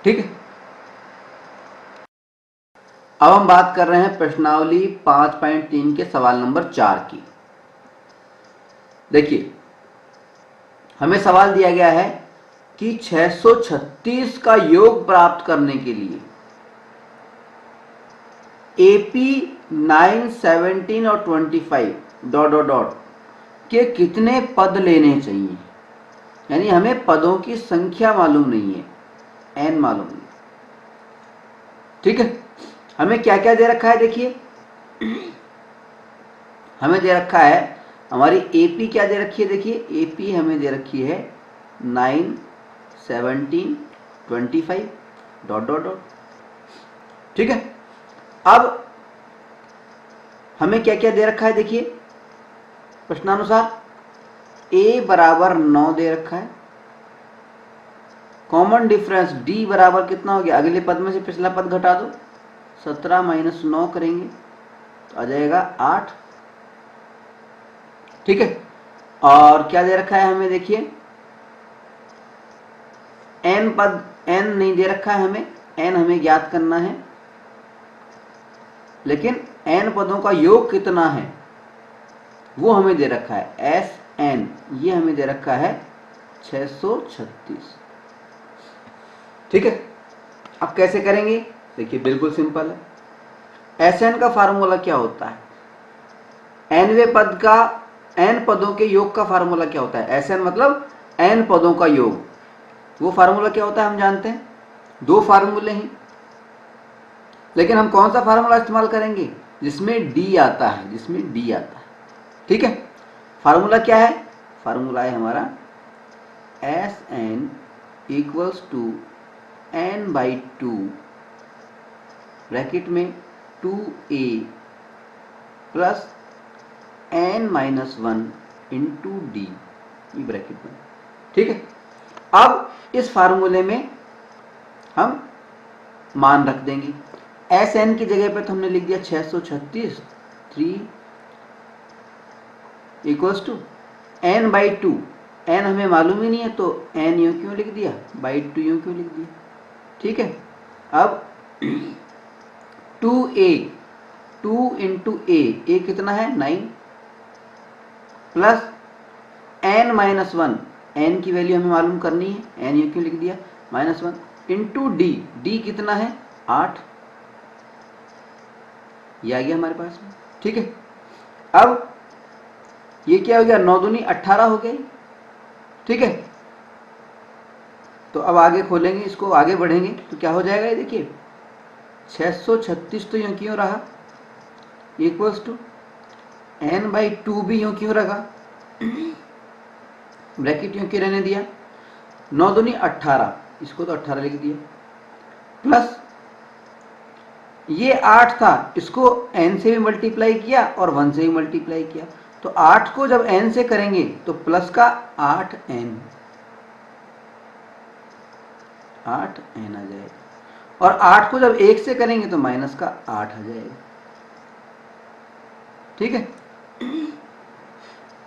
ठीक है। अब हम बात कर रहे हैं प्रश्नावली 5.3 के सवाल नंबर 4 की। देखिए हमें सवाल दिया गया है कि 636 का योग प्राप्त करने के लिए AP 9, 17 और 25 ... के कितने पद लेने चाहिए, यानी हमें पदों की संख्या मालूम नहीं है, n मालूम नहीं, ठीक है। हमें क्या क्या दे रखा है, देखिए हमें दे रखा है हमारी AP क्या दे रखी है, देखिए AP हमें दे रखी है 9, 17, 25 ... ठीक है। अब हमें क्या क्या दे रखा है, देखिए प्रश्नानुसार A बराबर 9 दे रखा है, कॉमन डिफरेंस D बराबर कितना हो गया, अगले पद में से पिछला पद घटा दो, 17 माइनस 9 करेंगे तो आ जाएगा 8, ठीक है। और क्या दे रखा है हमें, देखिए n पद, n नहीं दे रखा है हमें, n हमें ज्ञात करना है, लेकिन n पदों का योग कितना है वो हमें दे रखा है, Sn ये हमें दे रखा है 636, ठीक है। अब कैसे करेंगे, देखिए बिल्कुल सिंपल है। Sn का फार्मूला क्या होता है, nवें पद का n पदों के योग का फार्मूला क्या होता है, Sn मतलब n पदों का योग, वो फार्मूला क्या होता है हम जानते हैं, 2 फार्मूले हैं, लेकिन हम कौन सा फार्मूला इस्तेमाल करेंगे, जिसमें d आता है, ठीक है। फार्मूला क्या है, फार्मूला है हमारा Sn equals to n/2 bracket में 2a plus n-1 into d, ये ब्रैकेट में, ठीक है। अब इस फार्मूले में हम मान रख देंगे, Sn की जगह पे तो हमने लिख दिया 636, 3 इक्वल्स टू n/2, n हमें मालूम ही नहीं है तो n यूं क्यों लिख दिया, /2 यूं क्यों लिख दिया, ठीक है। अब 2a, 2 इंटू a कितना है 9, प्लस n-1, n की वैल्यू हमें मालूम करनी है, n यूं क्यों लिख दिया -1, इंटू डी, डी कितना है 8, ये आ गया हमारे पास में। ठीक है, अब ये क्या हो गया 9 दूनी 18 हो गई। ठीक है, तो अब आगे खोलेंगे इसको, आगे बढ़ेंगे तो क्या हो जाएगा, ये देखिए 636 तो यूं क्यों रहा, इक्वल्स टू n/2 भी यूं क्यों रखा, ब्रैकेट यूं क्यों रहने दिया, 9 दूनी 18, इसको तो 18 लिख दिया, प्लस ये 8 था, इसको n से भी मल्टीप्लाई किया और 1 से भी मल्टीप्लाई किया, तो 8 को जब n से करेंगे तो प्लस का 8n आ जाएगा, और 8 को जब 1 से करेंगे तो माइनस का 8 आ जाएगा। ठीक है,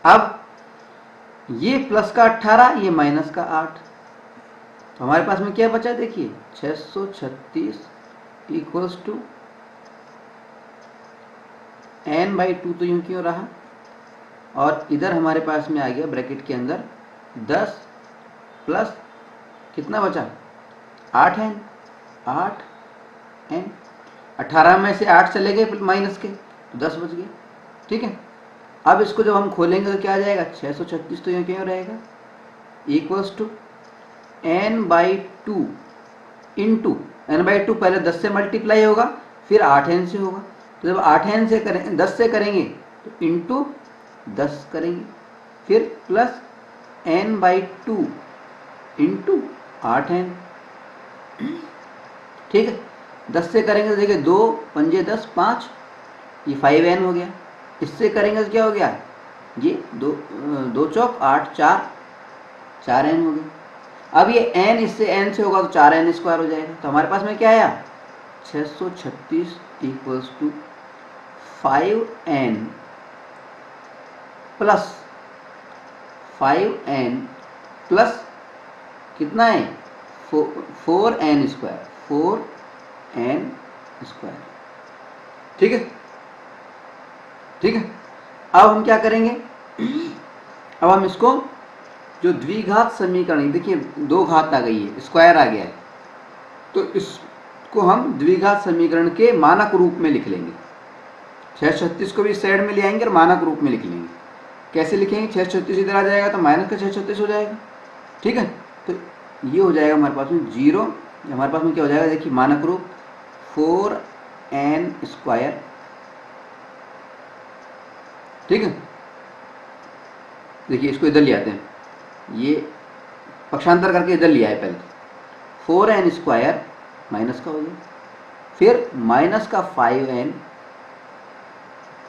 अब ये प्लस का 18, ये माइनस का 8, तो हमारे पास में क्या बचा, देखिए 636 इक्वल्स टू n/2 तो यूं क्यों रहा, और इधर हमारे पास में आ गया ब्रैकेट के अंदर 10 प्लस कितना बचा 8n, 8n, 18 में से 8 चले गए माइनस के तो 10 बच गए। ठीक है, अब इसको जब हम खोलेंगे तो क्या आ जाएगा, 636 तो यूं क्यों रहेगा, equals to n/2 into n/2 पहले 10 से मल्टीप्लाई होगा फिर 8n से होगा, तो जब 8n से करें 10 से करेंगे तो इंटू 10 करेंगे, फिर प्लस n/2 इंटू 8n। ठीक है, 10 से करेंगे तो देखिए 2 पंजे 10 5, ये 5n हो गया, इससे करेंगे तो क्या हो गया, ये 2 चौक 8 4n हो गया। अब ये n इससे n से होगा तो 4n स्क्वायर हो जाएगा, तो हमारे पास में क्या आया 636 equals to 5n plus 5n plus कितना है 4n स्क्वायर, 4n स्क्वायर। ठीक है, ठीक है, अब हम क्या करेंगे, अब हम इसको जो द्विघात समीकरण, देखिए 2 घात आ गई है, स्क्वायर आ गया है, तो इसको हम द्विघात समीकरण के मानक रूप में लिख लेंगे। 636 को भी इस साइड में ले आएंगे और मानक रूप में लिख लेंगे। कैसे लिखेंगे, 636 इधर आ जाएगा तो माइनस का 636 हो जाएगा। ठीक है, तो ये हो जाएगा हमारे पास में 0, हमारे पास में क्या हो जाएगा, देखिए मानक रूप 4n स्क्वायर। ठीक है, देखिए इसको इधर ले आते हैं, ये पक्षांतर करके इधर लिया है, पहले 4n स्क्वायर माइनस का हो गया, फिर माइनस का 5n,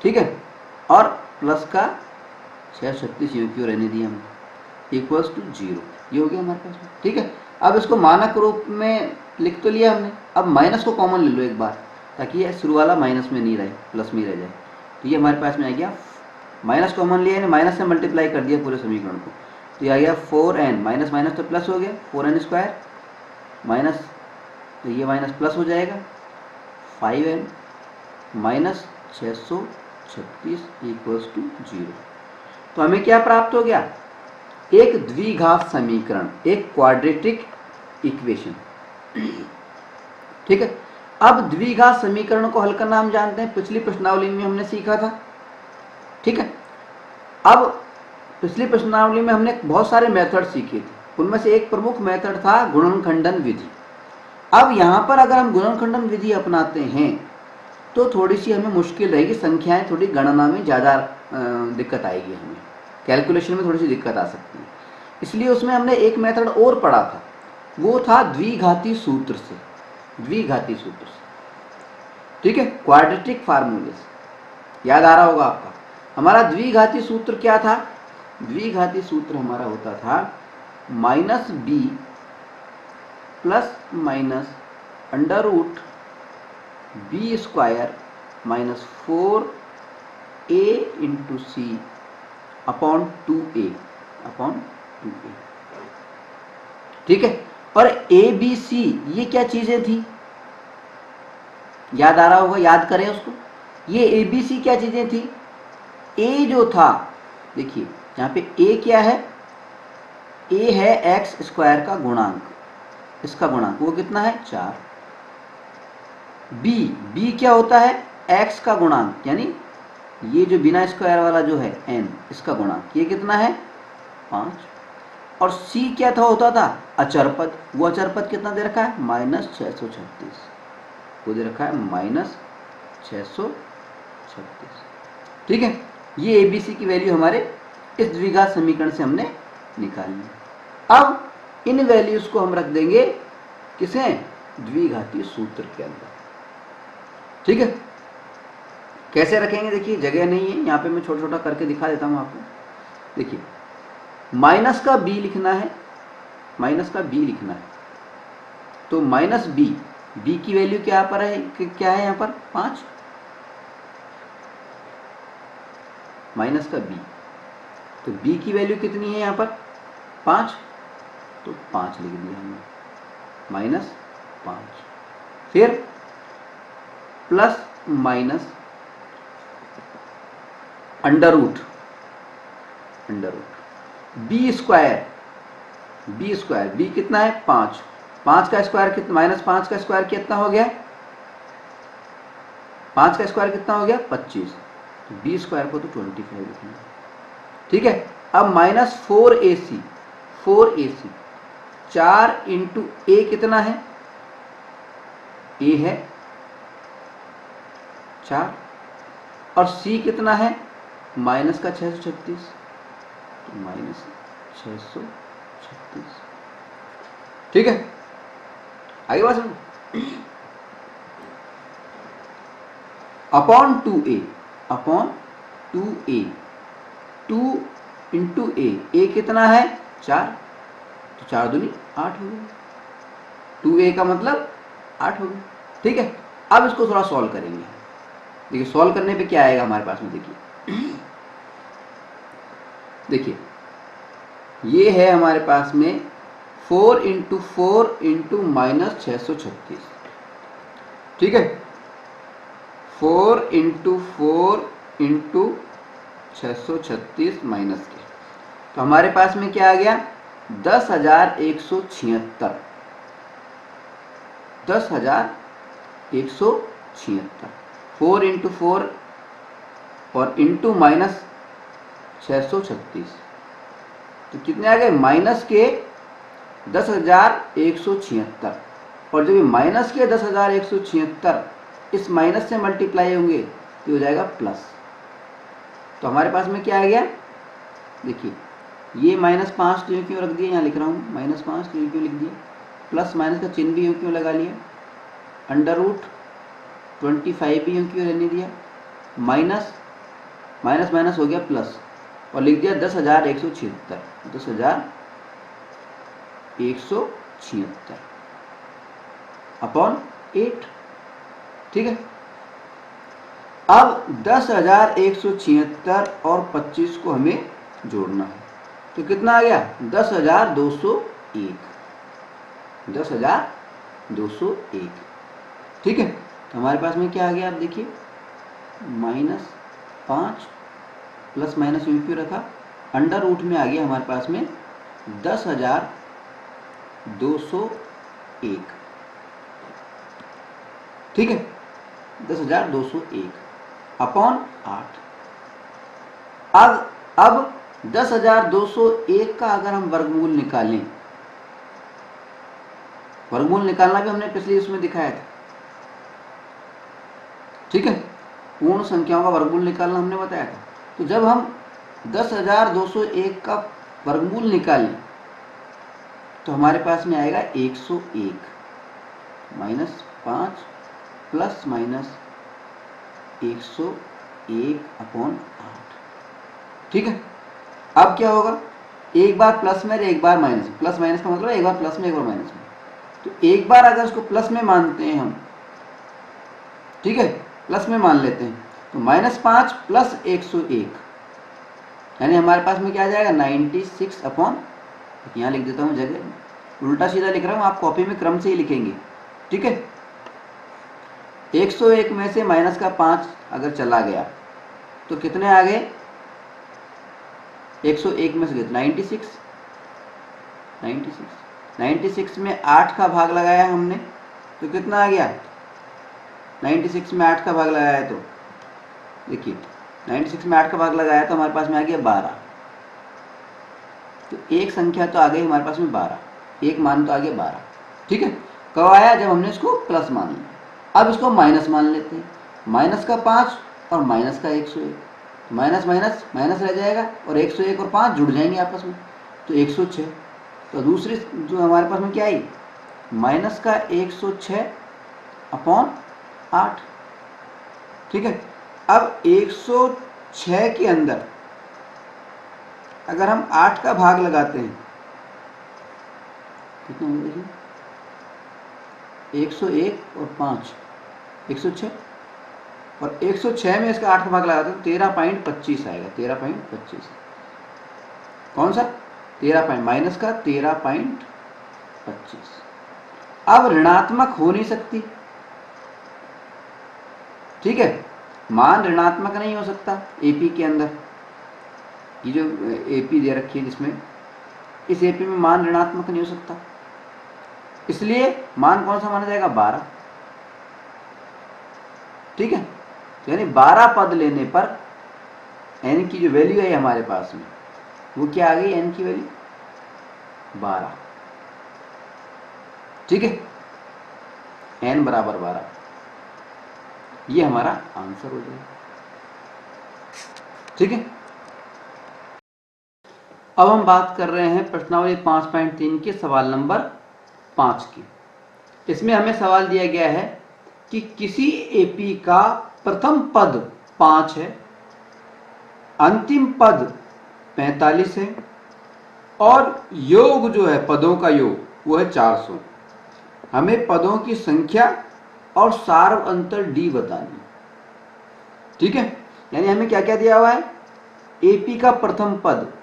ठीक है, और प्लस का 636 यूं क्यों रहने दिया हमने, इक्वल्स टू 0, ये हो गया हमारे पास में। ठीक है, अब इसको मानक रूप में लिख तो लिया हमने, अब माइनस को कॉमन ले लो एक बार, ताकि ये शुरू वाला माइनस में नहीं रहे, प्लस में रह जाए। तो ये हमारे पास में आ गया, माइनस कॉमन लिया है, माइनस से मल्टीप्लाई कर दिया पूरे समीकरण को, तो ये आ गया 4n, माइनस माइनस तो प्लस हो गया, 4n स्क्वायर माइनस, तो ये माइनस प्लस हो जाएगा 5n माइनस 636 इक्वल्स टू 0। तो हमें क्या प्राप्त हो गया, एक द्विघात समीकरण, एक क्वाड्रेटिक इक्वेशन। ठीक है, अब द्विघात समीकरण को हल करना हम जानते हैं, पिछली प्रश्नावली में हमने सीखा था। ठीक है, अब पिछली प्रश्नावली में हमने बहुत सारे मेथड सीखे थे, उनमें से एक प्रमुख मेथड था गुणनखंडन विधि। अब यहाँ पर अगर हम गुणनखंडन विधि अपनाते हैं तो थोड़ी सी हमें मुश्किल रहेगी, संख्याएं थोड़ी गणना में ज़्यादा दिक्कत आएगी, हमें कैलकुलेशन में थोड़ी सी दिक्कत आ सकती है। इसलिए उसमें हमने एक मेथड और पढ़ा था, वो था द्विघाती सूत्र से, द्विघाती सूत्र से। ठीक है, क्वाड्रेटिक फार्मूले से, याद आ रहा होगा आपका। हमारा द्विघाती सूत्र क्या था, द्विघाती सूत्र हमारा होता था -b plus minus under root b square minus 4a into C upon 2a। ठीक है, और a b c ये क्या चीजें थी, याद आ रहा होगा, याद करें उसको। ये a b c क्या चीजें थी, a जो था, देखिए यहाँ पे a क्या है, a है x स्क्वायर का गुणांक, इसका गुणांक, वो कितना है 4। बी क्या होता है, x का गुणांक, यानी ये जो बिना स्क्वायर वाला जो है n, इसका गुणांक, ये कितना है 5। और c क्या था, होता था अचर पद, वो अचर पद कितना दे रखा है -636, वो दे रखा है -636। ठीक है, ये ABC की वैल्यू हमारे इस द्विघात समीकरण से हमने निकाली। अब इन वैल्यूज को हम रख देंगे किसे, द्विघाती सूत्र के अंदर। ठीक है, कैसे रखेंगे, देखिए जगह नहीं है यहाँ पे, मैं छोटा छोटा करके दिखा देता हूँ आपको। देखिए माइनस का b लिखना है, माइनस का b लिखना है, तो माइनस b, b की वैल्यू क्या पर है, क्या है यहाँ पर 5, माइनस का b, तो b की वैल्यू कितनी है यहाँ पर 5, तो 5 लिख दिया हमने, -5। फिर plus minus under root B square, B कितना है 5, 5 का स्क्वायर कितना, -5 का स्क्वायर कितना हो गया, 5 का स्क्वायर कितना हो गया 25, तो बी स्क्वायर को तो 25 लिखना है। ठीक है, अब -4ac, 4 इंटू ए कितना है, ए है 4, और सी कितना है माइनस का 636, तो -636। ठीक है, आगे बात सुनो, अपॉन 2a, 2 इंटू ए कितना है 4, तो 4 दूनी 8 हो गया, 2a का मतलब 8 हो गया। ठीक है, अब इसको थोड़ा सॉल्व करेंगे। देखिए सॉल्व करने पे क्या आएगा हमारे पास में, देखिए ये है हमारे पास में 4 इंटू 4 इंटू -636। ठीक है, 4 इंटू 4 इंटू 636 माइनस के, तो हमारे पास में क्या आ गया 10,176, 10,176, 4 इंटू 4 और इंटू -636, तो कितने आ गए माइनस के 10,176, और जब ये माइनस के 10,176 इस माइनस से मल्टीप्लाई होंगे तो हो जाएगा प्लस। तो हमारे पास में क्या आ गया, देखिए ये -5 तो क्यों रख दिया, यहाँ लिख रहा हूँ -5 तो क्यों लिख दिया, प्लस माइनस का चिन्ह भी क्यों लगा लिया, अंडर रूट 25 भी क्यों रहने दिया, माइनस माइनस हो गया प्लस, और लिख दिया 10,176, 10,176 अपॉन 8। ठीक है, अब 10,176 और 25 को हमें जोड़ना है, तो कितना आ गया 10,201, 10,201। ठीक है, तो हमारे पास में क्या आ गया, आप देखिए -5 प्लस माइनस क्यों रखा, अंडर रूट में आ गया हमारे पास में 10,201। ठीक है, 10,201 अपॉन 8। अब 10,201 का अगर हम वर्गमूल निकालें, वर्गमूल निकालना भी हमने पिछली उसमें दिखाया था। ठीक है, पूर्ण संख्याओं का वर्गमूल निकालना हमने बताया था। तो जब हम 10,201 का वर्गमूल निकालें तो हमारे पास में आएगा 101, -5 प्लस माइनस 101 अपॉन 8। ठीक है, अब क्या होगा, एक बार प्लस में एक बार माइनस, प्लस माइनस का मतलब एक बार प्लस में एक बार माइनस में, तो एक बार अगर उसको प्लस में मानते हैं हम, ठीक है प्लस में मान लेते हैं, तो -5 प्लस 101, यानी हमारे पास में क्या आ जाएगा 96 अपॉन, यहाँ लिख देता हूँ, जगह उल्टा सीधा लिख रहा हूँ, आप कॉपी में क्रम से ही लिखेंगे। ठीक है, 101 में से माइनस का 5 अगर चला गया तो कितने आ गए, 101 में से 96, 96 में 8 का भाग लगाया हमने तो कितना आ गया? 96 में 8 का भाग लगाया तो देखिए 96 में 8 का भाग लगाया तो हमारे पास में आ गया 12। तो एक संख्या तो आ गई हमारे पास में 12, एक मान तो आ गया 12। ठीक है, कब आया? जब हमने इसको प्लस मान लिया। अब इसको माइनस मान लेते हैं। माइनस का 5 और माइनस का 101, माइनस माइनस माइनस रह जाएगा और 101 और 5 जुड़ जाएंगे आपस में तो 106। तो दूसरी जो हमारे पास में क्या आई? माइनस का 106 अपॉन 8। ठीक है, अब 106 के अंदर अगर हम 8 का भाग लगाते हैं कितना होगा? देखिए 101 और 5 106 और 106 में इसका 8 का भाग लगाते हैं 13.25 आएगा। 13.25 कौन सा? 13 माइनस का 13.25। अब ऋणात्मक हो नहीं सकती। ठीक है, मान ऋणात्मक नहीं हो सकता एपी के अंदर। ये जो एपी दे रखी है जिसमें, इस एपी में मान ऋणात्मक नहीं हो सकता, इसलिए मान कौन सा माना जाएगा? 12। ठीक है, यानी 12 पद लेने पर n की जो वैल्यू है हमारे पास में वो क्या आ गई? n की वैल्यू 12। ठीक है, n बराबर 12, ये हमारा आंसर हो जाएगा। ठीक है, अब हम बात कर रहे हैं प्रश्नावली 5.3 के सवाल नंबर 5 की। इसमें हमें सवाल दिया गया है कि किसी एपी का प्रथम पद 5 है, अंतिम पद 45 है और योग जो है पदों का योग वो है 400। हमें पदों की संख्या और सार्व अंतर डी बतानी। ठीक है, यानी हमें क्या क्या दिया हुआ है? एपी का प्रथम पद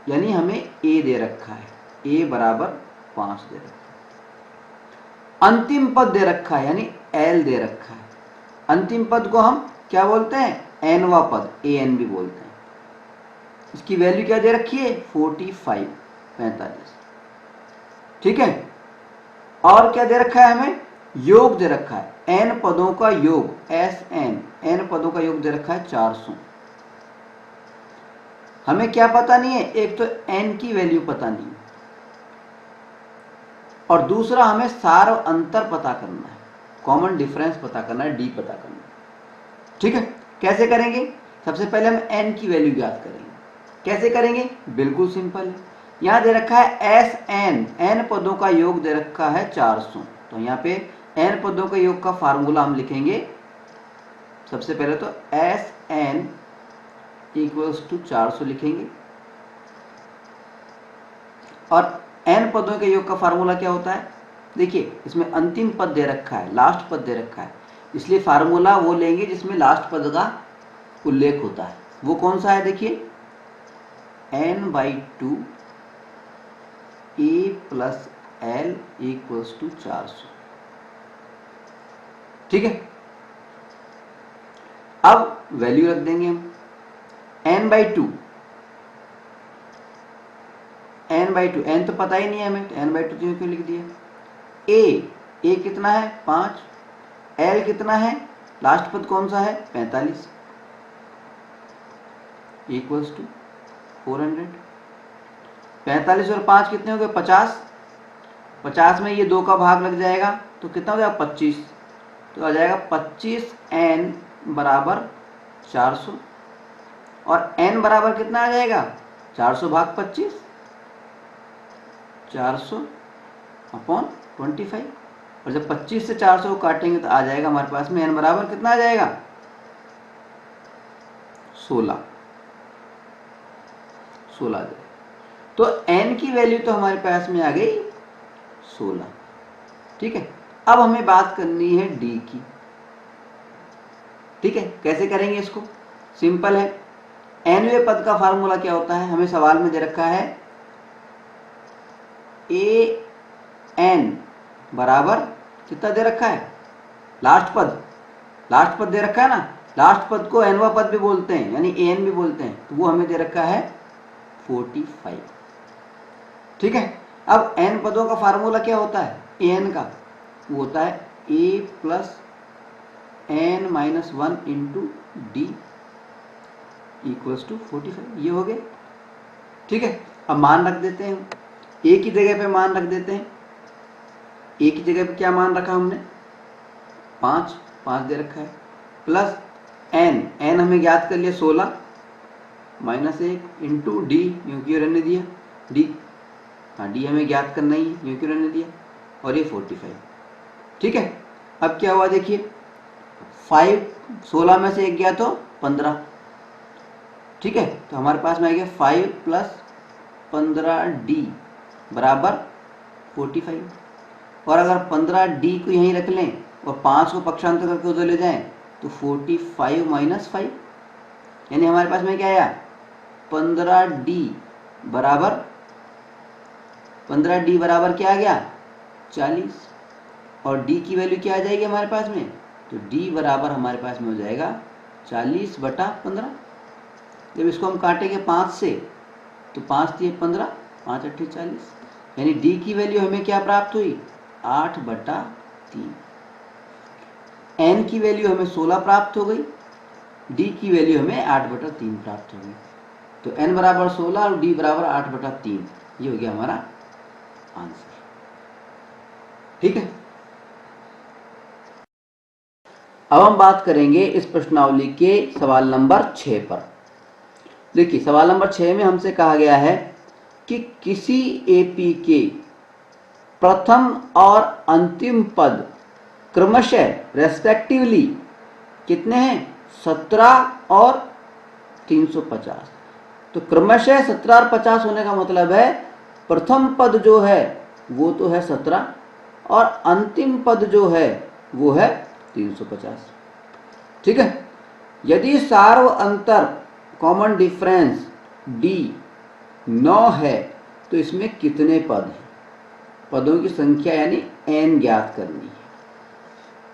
यानी हमें ए दे रखा है, ए बराबर 5 दे रखा है। अंतिम पद दे रखा है यानी एल दे रखा है। अंतिम पद को हम क्या बोलते हैं? एनवा पद, ए एन भी बोलते हैं। इसकी वैल्यू क्या दे रखी है? 45। ठीक है, और क्या दे रखा है? हमें योग दे रखा है, एन पदों का योग, एस एन, एन पदों का योग दे रखा है 400। हमें क्या पता नहीं है? एक तो एन की वैल्यू पता नहीं और दूसरा हमें सार्व अंतर पता करना है, कॉमन डिफरेंस पता करना है, डी पता करना है। ठीक है, कैसे करेंगे? सबसे पहले हम एन की वैल्यू ज्ञात करेंगे। कैसे करेंगे? बिल्कुल सिंपल है। यहां दे रखा है एस एन, एन पदों का योग दे रखा है 400। तो यहाँ पे एन पदों का योग का फार्मूला हम लिखेंगे। सबसे पहले तो एस एन इक्वल्स टू 400 लिखेंगे और एन पदों के योग का फार्मूला क्या होता है? देखिए इसमें अंतिम पद दे रखा है, लास्ट पद दे रखा है, इसलिए फार्मूला वो लेंगे जिसमें लास्ट पद का उल्लेख होता है। वो कौन सा है? देखिए n/2 a plus L equals to 400। ठीक है, अब वैल्यू रख देंगे हम n/2, n/2, n तो पता ही नहीं है हमें, तो n/2 क्यों लिख दिया? a कितना है? 5, l कितना है? लास्ट पद कौन सा है? 45 इक्वल्स टू 400। 45 और 5 कितने हो गए? 50। 50 में ये 2 का भाग लग जाएगा तो कितना हो जाएगा? 25। तो आ जाएगा 25n बराबर 400 और n बराबर कितना आ जाएगा? 400 भाग 25, 400 अपॉन 25। और जब 25 से 400 को काटेंगे तो आ जाएगा हमारे पास में n बराबर कितना आ जाएगा? 16 आ जाएगा। तो n की वैल्यू तो हमारे पास में आ गई 16। ठीक है, अब हमें बात करनी है d की। ठीक है, कैसे करेंगे इसको? सिंपल है, nवें पद का फार्मूला क्या होता है? हमें सवाल में दे रखा है a n बराबर कितना दे रखा है? लास्ट पद दे रखा है ना। लास्ट पद को nवा पद भी बोलते हैं यानी an भी बोलते हैं, तो वो हमें दे रखा है 45। ठीक है, अब n पदों का फार्मूला क्या होता है an का? वो होता है a plus n minus 1 into D equals to 45। ये हो गया। ठीक है, अब मान रख देते हैं, a की जगह पे मान रख देते हैं। a की जगह पे क्या मान रखा हमने? 5 दे रखा है, प्लस n हमें ज्ञात कर लिया 16 माइनस 1 इंटू डी, यूँ क्यों रहने दिया डी, हाँ डी हमें ज्ञात करना ही है, यूँ क्यों रहने दिया, और ये 45। ठीक है, अब क्या हुआ देखिए, 16 में से 1 गया तो 15। ठीक है, तो हमारे पास में आ गया 5 प्लस 15d बराबर 45। और अगर 15d को यहीं रख लें और 5 को पक्षांतर करके उधर ले जाएं तो 45 माइनस 5, यानी हमारे पास में क्या आया 15d बराबर, 15d बराबर क्या आ गया 40। और d की वैल्यू क्या आ जाएगी हमारे पास में, तो d बराबर हमारे पास में हो जाएगा 40/15। जब इसको हम काटेंगे 5 से तो 5 दिए 15, 5 अट्ठे 40, यानी d की वैल्यू हमें क्या प्राप्त हुई 8/3। n की वैल्यू हमें 16 प्राप्त हो गई, d की वैल्यू हमें 8/3 प्राप्त हो गई। तो n बराबर 16 और d बराबर 8/3, ये हो गया हमारा आंसर। ठीक है, अब हम बात करेंगे इस प्रश्नावली के सवाल नंबर 6 पर। देखिए सवाल नंबर 6 में हमसे कहा गया है कि किसी एपी के प्रथम और अंतिम पद क्रमशः रेस्पेक्टिवली कितने हैं 17 और 350। तो क्रमशः 17 और 50 होने का मतलब है प्रथम पद जो है वो तो है 17 और अंतिम पद जो है वो है 350। ठीक है, यदि सार्व अंतर कॉमन डिफरेंस d 9 है तो इसमें कितने पद हैं? पदों की संख्या यानी n ज्ञात करनी है।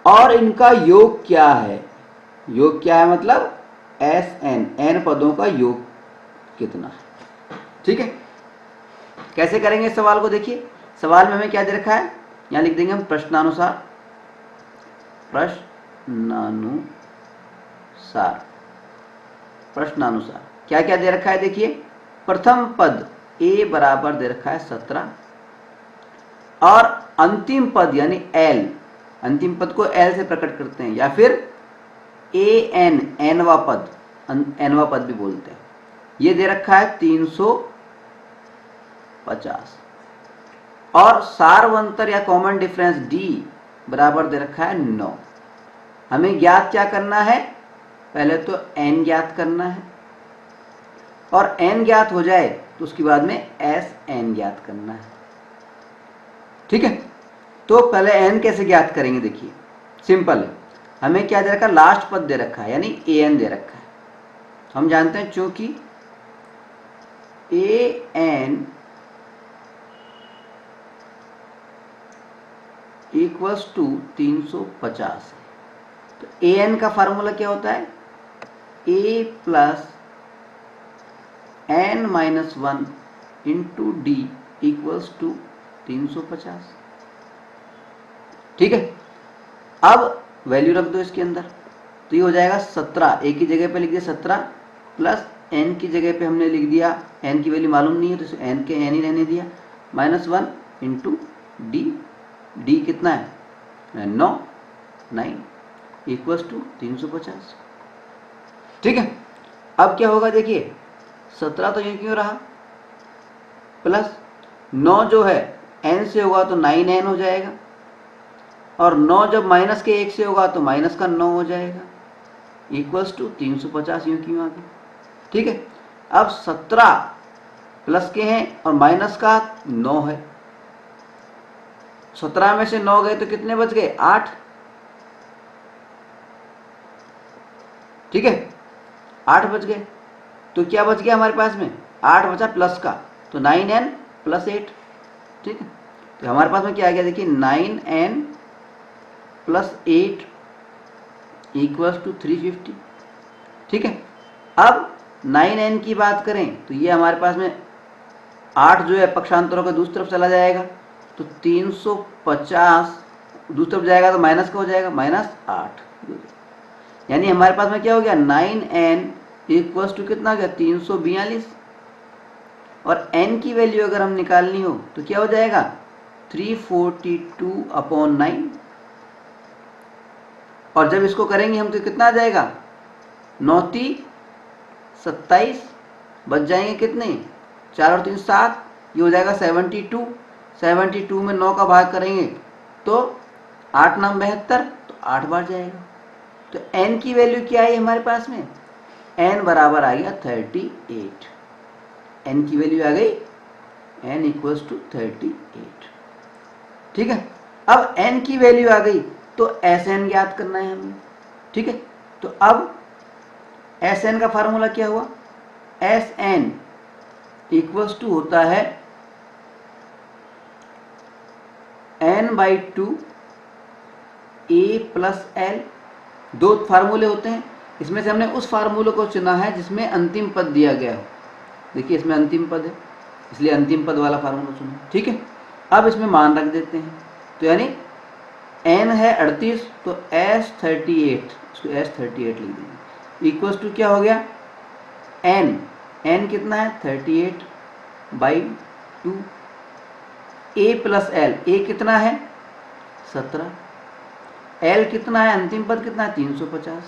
और इनका योग क्या है? योग क्या है मतलब Sn, n पदों का योग कितना है? ठीक है, कैसे करेंगे इस सवाल को? देखिए सवाल में हमें क्या दे रखा है, यहाँ लिख देंगे हम प्रश्नानुसार। प्रश्नानुसार क्या क्या दे रखा है? देखिए प्रथम पद a बराबर दे रखा है 17 और अंतिम पद यानी l, अंतिम पद को l से प्रकट करते हैं या फिर an, nवा पद, nवा पद भी बोलते हैं, ये दे रखा है 350। और सार्वंतर या कॉमन डिफरेंस d बराबर दे रखा है 9। हमें ज्ञात क्या करना है? पहले तो n ज्ञात करना है और n ज्ञात हो जाए तो उसके बाद में Sn ज्ञात करना है। ठीक है, तो पहले n कैसे ज्ञात करेंगे? देखिए सिंपल है, हमें क्या दे रखा है, लास्ट पद दे रखा है यानी an दे रखा है। हम जानते हैं चूंकि an इक्वल्स टू 350 है, तो an का फार्मूला क्या होता है, a plus n minus 1 into D equals to 350। ठीक है, अब वैल्यू रख दो इसके अंदर, तो ये हो जाएगा 17, a की जगह पे लिख दिया 17 प्लस n की जगह पे हमने लिख दिया, n की वैल्यू मालूम नहीं है तो n के n ही रहने दिया, माइनस 1 इंटू डी, डी कितना है 9 इक्वल्स टू 350। ठीक है, अब क्या होगा देखिए 17 तो ये क्यों रहा, प्लस 9 जो है n से होगा तो 9n हो जाएगा, और 9 जब माइनस के 1 से होगा तो माइनस का 9 हो जाएगा, इक्वल्स टू 350 यूँ क्यों आ गया। ठीक है, अब 17 प्लस के हैं और माइनस का 9 है, 17 में से 9 गए तो कितने बच गए 8। ठीक है, 8 बच गए, तो क्या बच गया हमारे पास में 8 बचा प्लस का, तो 9n प्लस 8। ठीक है, तो हमारे पास में क्या आ गया देखिए 9n प्लस 8 इक्वल्स टू 350। ठीक है, अब 9n की बात करें तो ये हमारे पास में 8 जो है पक्षांतरों के दूसरी तरफ चला जाएगा, तो 350 दूसरी तरफ जाएगा तो माइनस का हो जाएगा, -8। यानी हमारे पास में क्या हो गया, 9n इक्वल्स टू कितना हो गया, 342। और n की वैल्यू अगर हम निकालनी हो तो क्या हो जाएगा, 342/9। और जब इसको करेंगे हम तो कितना आ जाएगा, 9×3 = 27, बच जाएंगे कितने, 4 और 3 7, ये हो जाएगा 72। 72 में 9 का भाग करेंगे तो 8 9 72, तो 8 बार जाएगा। तो n की वैल्यू क्या है हमारे पास में, n बराबर आ गया 38। n की वैल्यू आ गई, n इक्वल्स टू 38। ठीक है, अब n की वैल्यू आ गई तो Sn ज्ञात करना है हमें। ठीक है, तो अब Sn का फार्मूला क्या हुआ, Sn इक्वल्स टू होता है n/2 a + l। दो फार्मूले होते हैं, इसमें से हमने उस फार्मूले को चुना है जिसमें अंतिम पद दिया गया हो। देखिए इसमें अंतिम पद है, इसलिए अंतिम पद वाला फार्मूला चुना। ठीक है, अब इसमें मान रख देते हैं, तो यानी n है 38, तो S38, इसको S38 लिख देंगे, इक्वल्स टू क्या हो गया, n कितना है 38/2 a + l, a कितना है 17, l कितना है, अंतिम पद कितना है 350।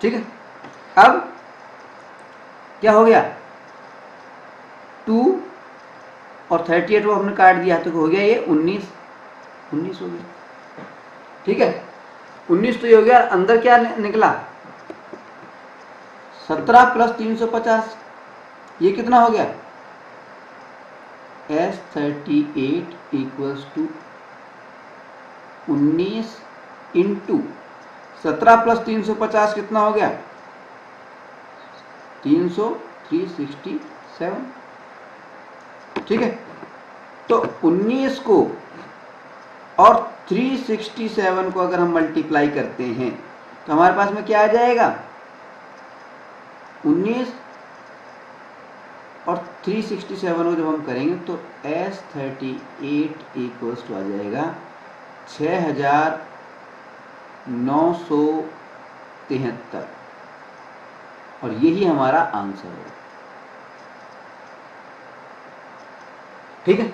ठीक है, अब क्या हो गया, 2 और 38 को हमने काट दिया तो हो गया ये 19 हो गया। ठीक है, 19 तो ये हो गया, अंदर क्या निकला, 17 + 350, ये कितना हो गया, S38 इक्वल्स टू 19 इंटू 17 + 350 कितना हो गया, 367। ठीक है, तो 19 को और 367 को अगर हम मल्टीप्लाई करते हैं तो हमारे पास में क्या आ जाएगा, 19 और 367 को जब हम करेंगे तो S38 इक्वल्स टू आ जाएगा 6973, और यही हमारा आंसर है। ठीक है,